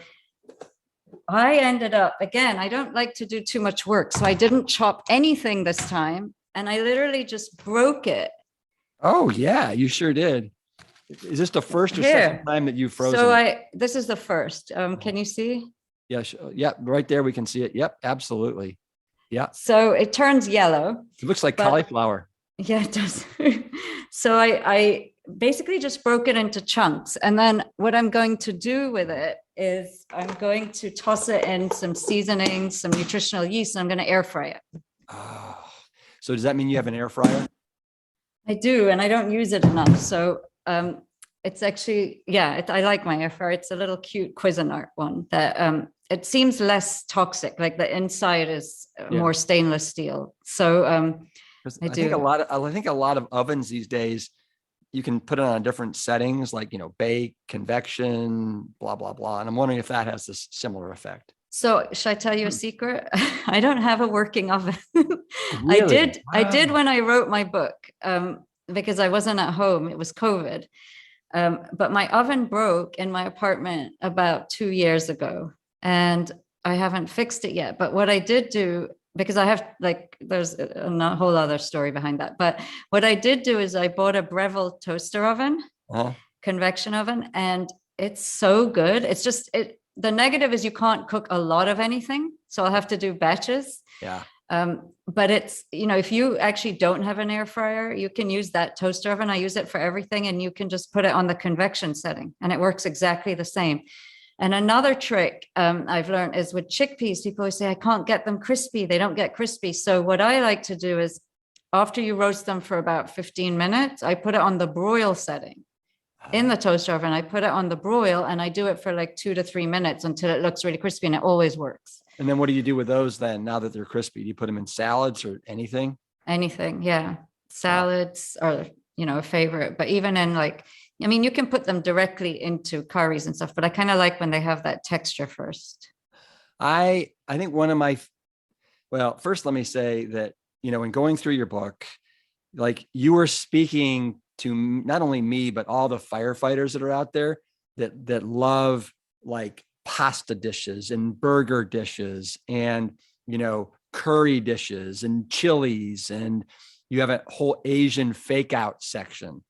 I ended up, again, I don't like to do too much work. So I didn't chop anything this time. And I literally just broke it. Oh, yeah, you sure did. Is this the first or second time that you've frozen? So this is the first. Can you see? Yeah. Yeah. Right there. We can see it. Yep. Absolutely. Yeah. So it turns yellow. It looks like cauliflower. Yeah, it does. So I basically just broke it into chunks. And then what I'm going to do with it is I'm going to toss it in some seasoning, some nutritional yeast, and I'm going to air fry it. Oh, so does that mean you have an air fryer? I do, and I don't use it enough. So it's actually, I like my air fryer. It's a little cute Cuisinart one that it seems less toxic. Like the inside is more stainless steel. So I think a lot of ovens these days, you can put it on different settings, like, bake, convection, blah, blah, blah. And I'm wondering if that has this similar effect. So should I tell you a secret? I don't have a working oven. Really? I did when I wrote my book, because I wasn't at home. It was COVID. But my oven broke in my apartment about 2 years ago, and I haven't fixed it yet. But what I did do, because I have there's a whole other story behind that. But what I did do is I bought a Breville toaster oven, convection oven, and it's so good. It's just the negative is you can't cook a lot of anything. So I'll have to do batches. Yeah. But it's, if you actually don't have an air fryer, you can use that toaster oven. I use it for everything, and you can just put it on the convection setting and it works exactly the same. And another trick I've learned is with chickpeas, people always say, I can't get them crispy. They don't get crispy. So what I like to do is after you roast them for about 15 minutes, I put it on the broil setting in the toaster oven. I put it on the broil and I do it for like 2 to 3 minutes until it looks really crispy, and it always works. And then what do you do with those then, now that they're crispy? Do you put them in salads or anything? Anything, yeah. Salads or a favorite. But even in like, I mean, you can put them directly into curries and stuff, but I kind of like when they have that texture first. I think one of my, well, first let me say that, in going through your book, like you were speaking to not only me, but all the firefighters that are out there that love like pasta dishes and burger dishes and, curry dishes and chilies, and you have a whole Asian fake out section.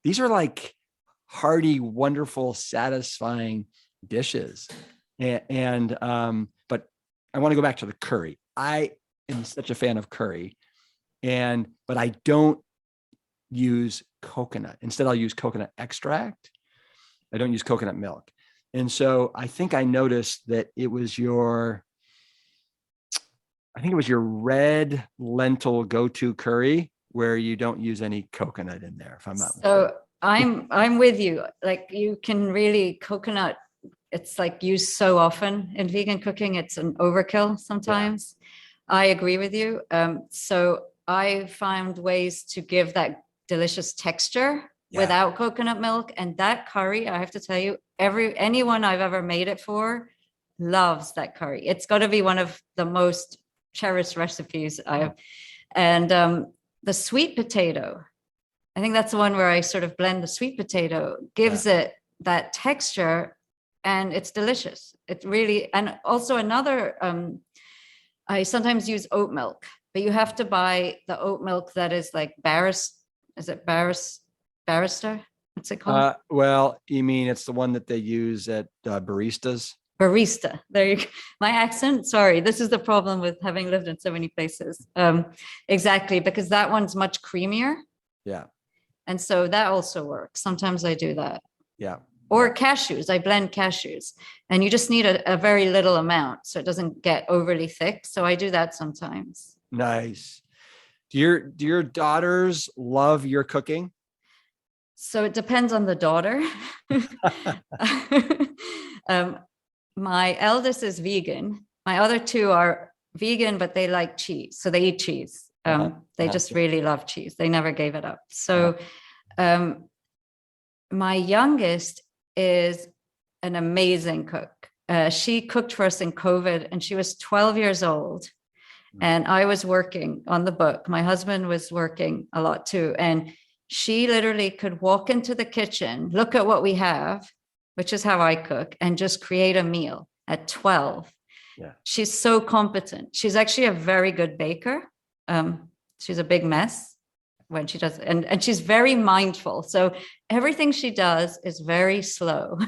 These are like hearty, wonderful, satisfying dishes. But I want to go back to the curry. I am such a fan of curry, but I don't use coconut. Instead, I'll use coconut extract. I don't use coconut milk. And so I think I noticed that it was your red lentil go-to curry where you don't use any coconut in there, if I'm not mistaken. So I'm with you. Like you can really coconut, it's like used so often in vegan cooking, it's an overkill sometimes. Yeah. I agree with you. So I found ways to give that delicious texture without coconut milk. And that curry, I have to tell you, anyone I've ever made it for loves that curry. It's got to be one of the most cherished recipes I've. And the sweet potato, I think that's the one where I sort of blend the sweet potato, gives it that texture, and it's delicious. It really, and also another, I sometimes use oat milk, but you have to buy the oat milk that is like Barrister? What's it called? Well, you mean it's the one that they use at baristas? Barista. There you go. My accent. Sorry, this is the problem with having lived in so many places. Exactly, because that one's much creamier. Yeah. And so that also works. Sometimes I do that. Yeah. Or cashews. I blend cashews, and you just need a very little amount so it doesn't get overly thick. So I do that sometimes. Nice. Do your daughters love your cooking? So it depends on the daughter. My eldest is vegan. My other two are vegan, but they like cheese. So they eat cheese. They just really love cheese. They never gave it up. So my youngest is an amazing cook. She cooked for us in COVID, and she was 12 years old. And I was working on the book. My husband was working a lot too. And she literally could walk into the kitchen, look at what we have, which is how I cook, and just create a meal at 12. Yeah. She's so competent. She's actually a very good baker. She's a big mess when she does, and she's very mindful. So everything she does is very slow.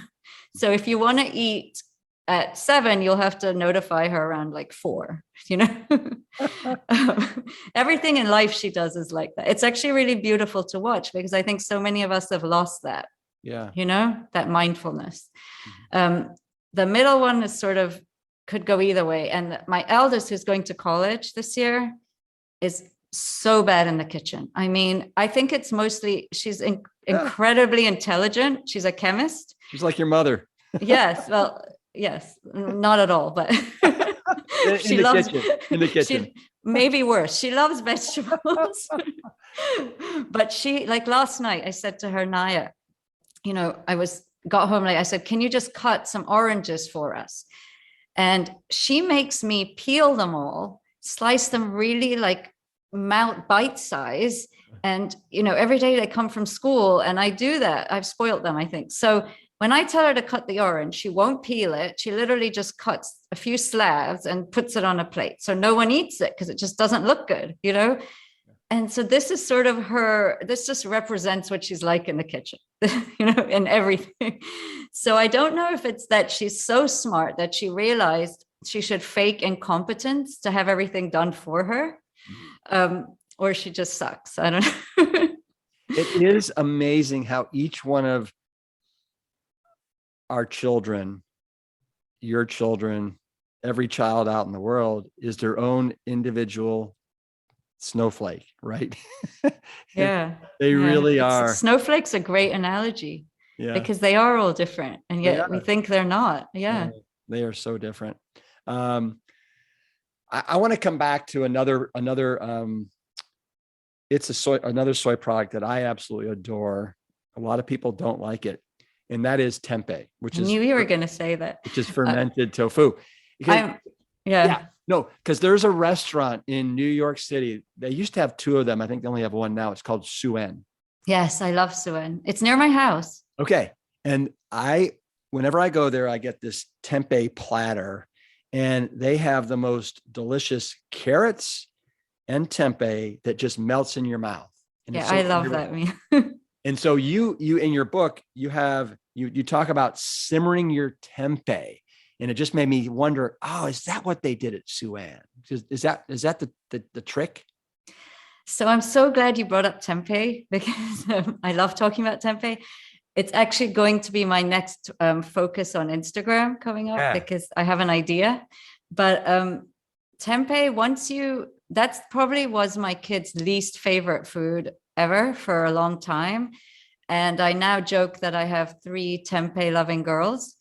So if you want to eat at 7, you'll have to notify her around like 4, everything in life she does is like that. It's actually really beautiful to watch, because I think so many of us have lost that. Yeah. That mindfulness. The middle one is sort of could go either way. And my eldest, who's going to college this year, is so bad in the kitchen. I mean, I think it's mostly she's incredibly intelligent. She's a chemist. She's like your mother. Yes. Well, yes, not at all, but she loves in the kitchen. Maybe worse. She loves vegetables. But she, like last night, I said to her, Naya, got home late. I said, can you just cut some oranges for us? And she makes me peel them all, slice them really like bite size. And, every day they come from school, and I do that. I've spoiled them, I think. So when I tell her to cut the orange, she won't peel it. She literally just cuts a few slabs and puts it on a plate. So no one eats it because it just doesn't look good, And so this is sort of this just represents what she's like in the kitchen, in everything. So I don't know if it's that she's so smart that she realized she should fake incompetence to have everything done for her, or she just sucks. I don't know. It is amazing how each one of our children, your children, every child out in the world is their own individual snowflake, right? Yeah. They really are. Snowflake's a great analogy. Yeah. Because they are all different, and yet we think they're not. Yeah. They are so different. I want to come back to another it's another soy product that I absolutely adore. A lot of people don't like it, and that is tempeh, I knew you were going to say that. which is fermented tofu. Yeah. No, because there's a restaurant in New York City. They used to have two of them. I think they only have one now. It's called Suen. Yes, I love Suen. It's near my house. Okay. And whenever I go there, I get this tempeh platter, and they have the most delicious carrots and tempeh that just melts in your mouth. And Yeah, I love that meal. And so you in your book, you talk about simmering your tempeh. And it just made me wonder, is that what they did at Suen? Is that the trick? So I'm so glad you brought up tempeh, because I love talking about tempeh. It's actually going to be my next focus on Instagram coming up, because I have an idea. But tempeh, that's probably was my kid's least favorite food ever for a long time. And I now joke that I have 3 tempeh loving girls.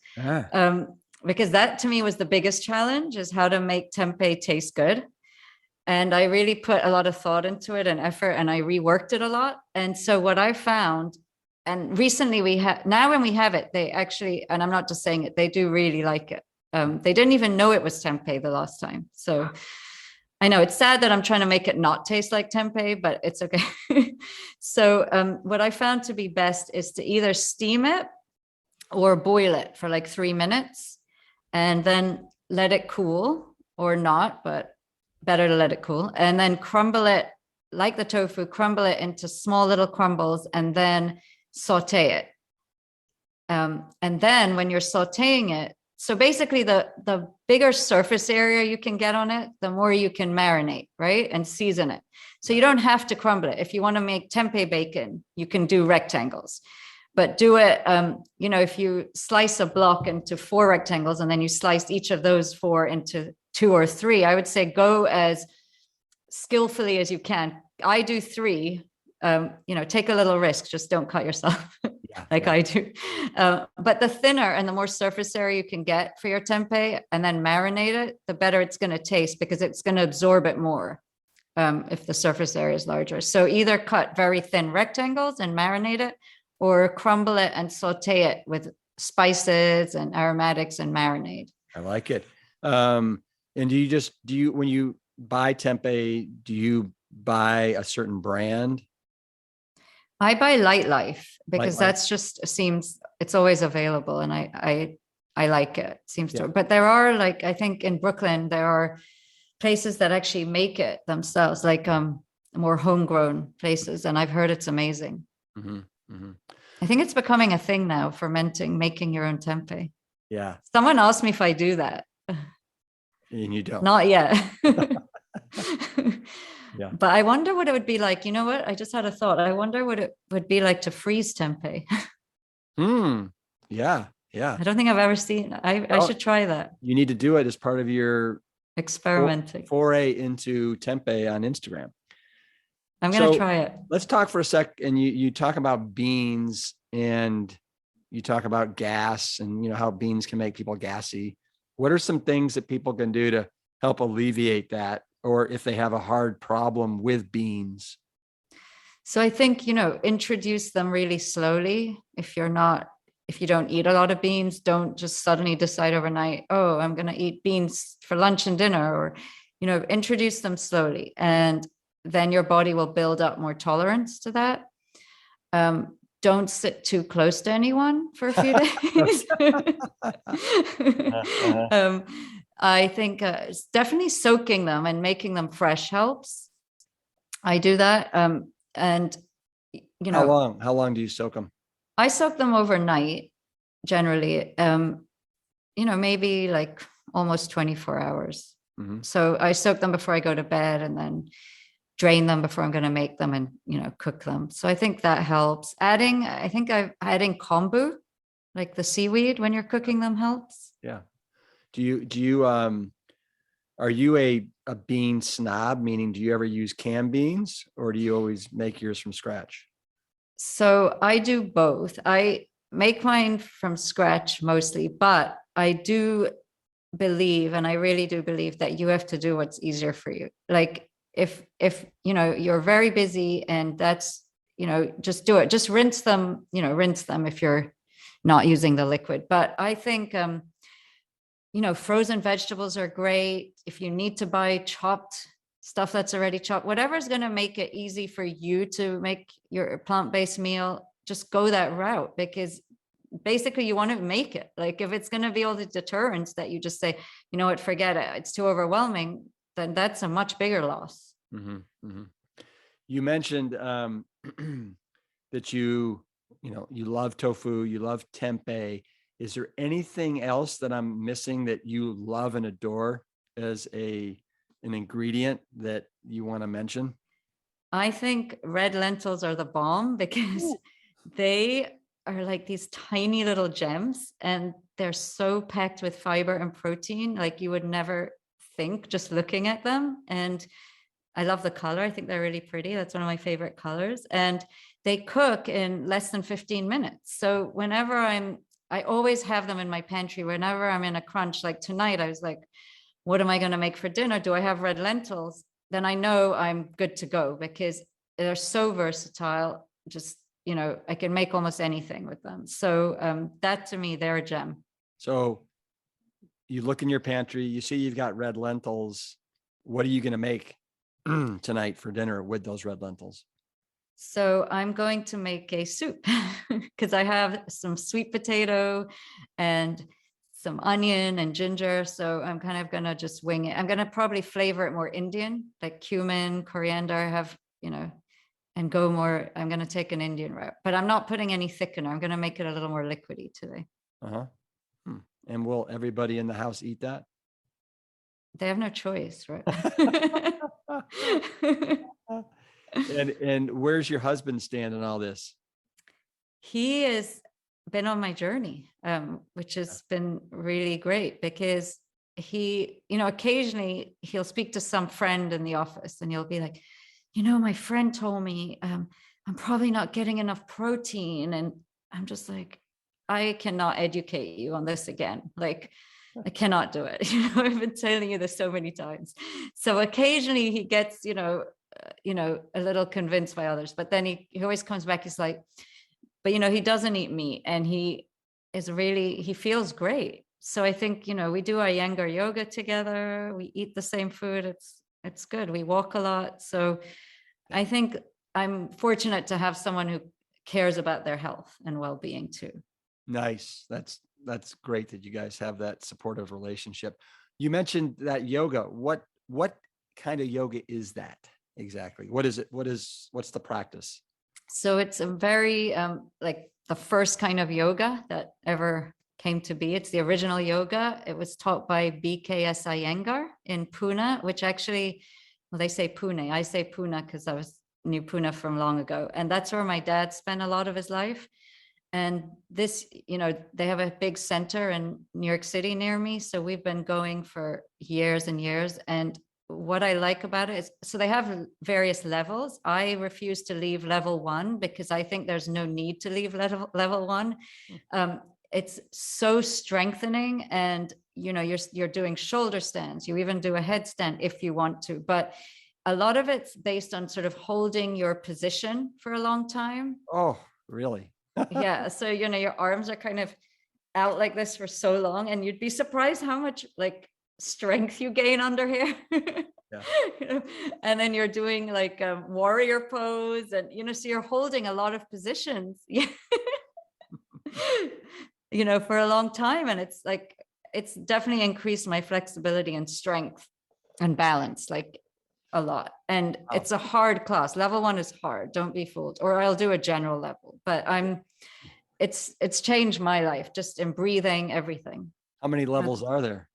Because that to me was the biggest challenge, is how to make tempeh taste good. And I really put a lot of thought into it and effort, and I reworked it a lot. And so what I found, and recently now when we have it, they actually, and I'm not just saying it, they do really like it. They didn't even know it was tempeh the last time. So I know it's sad that I'm trying to make it not taste like tempeh, but it's okay. So what I found to be best is to either steam it or boil it for like 3 minutes, and then let it cool, or not, but better to let it cool. And then crumble it like the tofu, crumble it into small little crumbles, and then saute it. And then when you're sauteing it, so basically the bigger surface area you can get on it, the more you can marinate, right? And season it. So you don't have to crumble it. If you want to make tempeh bacon, you can do rectangles. But do it, if you slice a block into 4 rectangles, and then you slice each of those 4 into 2 or 3, I would say go as skillfully as you can. I do 3, take a little risk, just don't cut yourself I do. But the thinner and the more surface area you can get for your tempeh, and then marinate it, the better it's going to taste, because it's going to absorb it more if the surface area is larger. So either cut very thin rectangles and marinate it, or crumble it and saute it with spices and aromatics and marinade. I like it. And when you buy tempeh, do you buy a certain brand? I buy Light Life, because that's just seems it's always available, and I like it. Seems to, but there are, like, I think in Brooklyn there are places that actually make it themselves, like more homegrown places, and I've heard it's amazing. Mm-hmm. Mm-hmm. I think it's becoming a thing now, making your own tempeh. Yeah. Someone asked me if I do that. And you don't. Not yet. Yeah. But I wonder what it would be like. You know what? I just had a thought. I wonder what it would be like to freeze tempeh. Yeah. Yeah. I don't think I've ever seen. I should try that. You need to do it as part of your experimenting foray into tempeh on Instagram. I'm going to try it. Let's talk for a sec. And you talk about beans, and you talk about gas, and how beans can make people gassy. What are some things that people can do to help alleviate that, or if they have a hard problem with beans? So I think, introduce them really slowly. If you don't eat a lot of beans, don't just suddenly decide overnight, I'm going to eat beans for lunch and dinner, or, introduce them slowly. And then your body will build up more tolerance to that. Don't sit too close to anyone for a few days. I think it's definitely soaking them and making them fresh helps. I do that. And, how long do you soak them? I soak them overnight, generally, maybe like almost 24 hours. Mm-hmm. So I soak them before I go to bed, and then drain them before I'm going to make them, and, cook them. So I think that helps. Adding kombu, like the seaweed, when you're cooking them, helps. Yeah. Do you, are you a bean snob? Meaning, do you ever use canned beans, or do you always make yours from scratch? So I do both. I make mine from scratch mostly, but I do believe, and I really do believe, that you have to do what's easier for you. Like, if you're very busy and that's, just do it. Just rinse them, rinse them if you're not using the liquid. But I think, frozen vegetables are great. If you need to buy chopped stuff that's already chopped, whatever's going to make it easy for you to make your plant-based meal, just go that route, because basically you want to make it. Like if it's going to be all the deterrents that you just say, you know what, forget it, it's too overwhelming, then that's a much bigger loss. Mm-hmm, mm-hmm. You mentioned that you love tofu, you love tempeh. Is there anything else that I'm missing that you love and adore as an ingredient that you want to mention? I think red lentils are the bomb, because Ooh. they are like these tiny little gems, and they're so packed with fiber and protein, like you would never think just looking at them. And I love the color. I think they're really pretty. That's one of my favorite colors. And they cook in less than 15 minutes. So whenever I always have them in my pantry. Whenever I'm in a crunch, like tonight, I was like, what am I going to make for dinner? Do I have red lentils? Then I know I'm good to go, because they're so versatile. Just, I can make almost anything with them. So that, to me, they're a gem. So you look in your pantry, you see you've got red lentils. What are you going to make tonight for dinner with those red lentils? So I'm going to make a soup, because I have some sweet potato and some onion and ginger. So I'm kind of going to just wing it. I'm going to probably flavor it more Indian, like cumin, coriander, and go more. I'm going to take an Indian route, but I'm not putting any thickener. I'm going to make it a little more liquidy today. Uh-huh. And will everybody in the house eat that? They have no choice, right? And where's your husband stand in all this? He has been on my journey, which has been really great, because he, occasionally he'll speak to some friend in the office and he'll be like, my friend told me I'm probably not getting enough protein. And I'm just like, I cannot educate you on this again. Like, I cannot do it. I've been telling you this so many times. So occasionally he gets, a little convinced by others, but then he always comes back. He's like, but he doesn't eat meat, and he feels great. So I think, we do our Iyengar yoga together. We eat the same food. It's good. We walk a lot. So I think I'm fortunate to have someone who cares about their health and well-being too. Nice. That's great that you guys have that supportive relationship. You mentioned that yoga. What kind of yoga is that exactly? What is it? What's the practice? So it's a very like the first kind of yoga that ever came to be. It's the original yoga. It was taught by BKS Iyengar in Pune, which actually, well, they say Pune. I say Pune because I knew Pune from long ago. And that's where my dad spent a lot of his life. And this, they have a big center in New York City near me. So we've been going for years and years. And what I like about it is, so they have various levels. I refuse to leave level 1 because I think there's no need to leave level 1. It's so strengthening, and you're doing shoulder stands. You even do a headstand if you want to, but a lot of it's based on sort of holding your position for a long time. Oh, really? Yeah. So, your arms are kind of out like this for so long, and you'd be surprised how much like strength you gain under here. Yeah. And then you're doing like a warrior pose, and, so you're holding a lot of positions, for a long time. And it's definitely increased my flexibility and strength and balance, like a lot. And it's a hard class. Level 1 is hard. Don't be fooled. Or I'll do a general level, but it's changed my life just in breathing, everything. How many levels are there?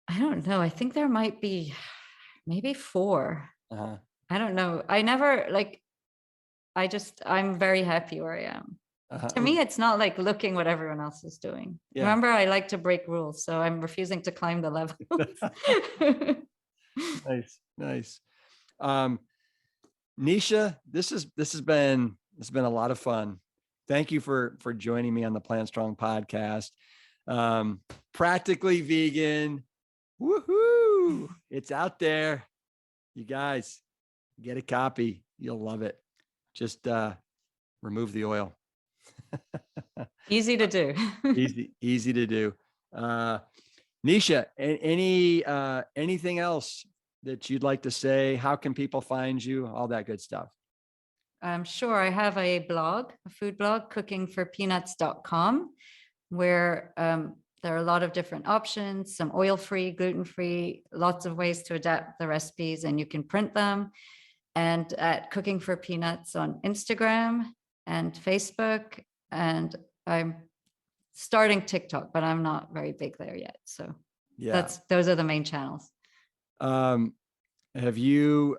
I don't know. I think there might be maybe 4. Uh-huh. I don't know. I'm very happy where I am. Uh-huh. To me, it's not like looking what everyone else is doing. Yeah. Remember, I like to break rules, so I'm refusing to climb the levels. Nice. Nisha, this has been a lot of fun. Thank you for joining me on the Plant Strong podcast. Practically vegan. Woohoo! It's out there. You guys, get a copy. You'll love it. Just remove the oil. Easy to do. Easy to do. Nisha, anything else that you'd like to say? How can people find you? All that good stuff. Sure. I have a blog, a food blog, cookingforpeanuts.com, where there are a lot of different options, some oil-free, gluten-free, lots of ways to adapt the recipes, and you can print them. And at Cooking for Peanuts on Instagram and Facebook. And I'm starting TikTok, but I'm not very big there yet. So Yeah. those are the main channels. Have you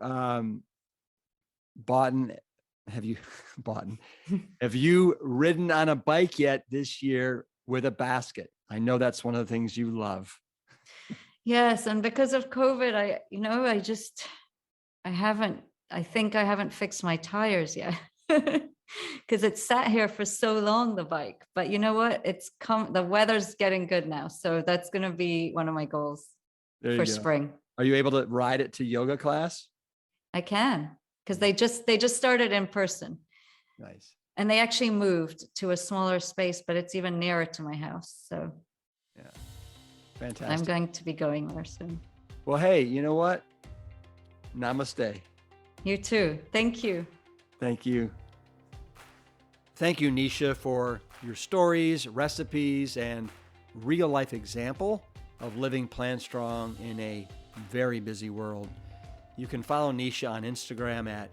have you ridden on a bike yet this year with a basket? I know that's one of the things you love. Yes. And because of COVID, I think I haven't fixed my tires yet because it's sat here for so long, the bike. But you know what? The weather's getting good now. So that's going to be one of my goals for spring. Are you able to ride it to yoga class? I can, because they just started in person. Nice. And they actually moved to a smaller space, but it's even nearer to my house. So yeah, fantastic. I'm going to be going there soon. Well, hey, you know what? Namaste. You too. Thank you. Thank you. Thank you, Nisha, for your stories, recipes, and real life example of living Plant Strong in a very busy world. You can follow Nisha on Instagram at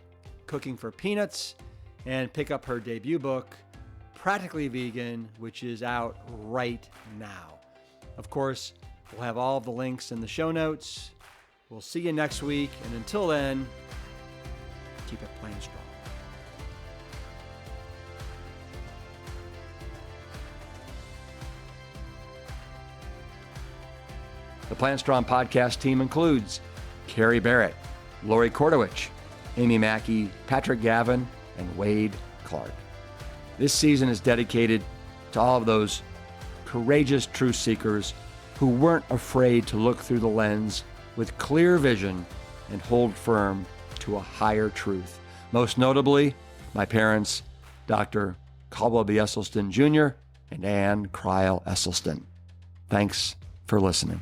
Cooking for Peanuts and pick up her debut book, Practically Vegan, which is out right now. Of course, we'll have all of the links in the show notes. We'll see you next week. And until then, keep it Plant Strong. The Plant Strong podcast team includes Carrie Barrett, Lori Kordowich, Amy Mackey, Patrick Gavin, and Wade Clark. This season is dedicated to all of those courageous truth seekers who weren't afraid to look through the lens with clear vision and hold firm to a higher truth. Most notably, my parents, Dr. Caldwell B. Esselstyn Jr. and Ann Cryle Esselstyn. Thanks for listening.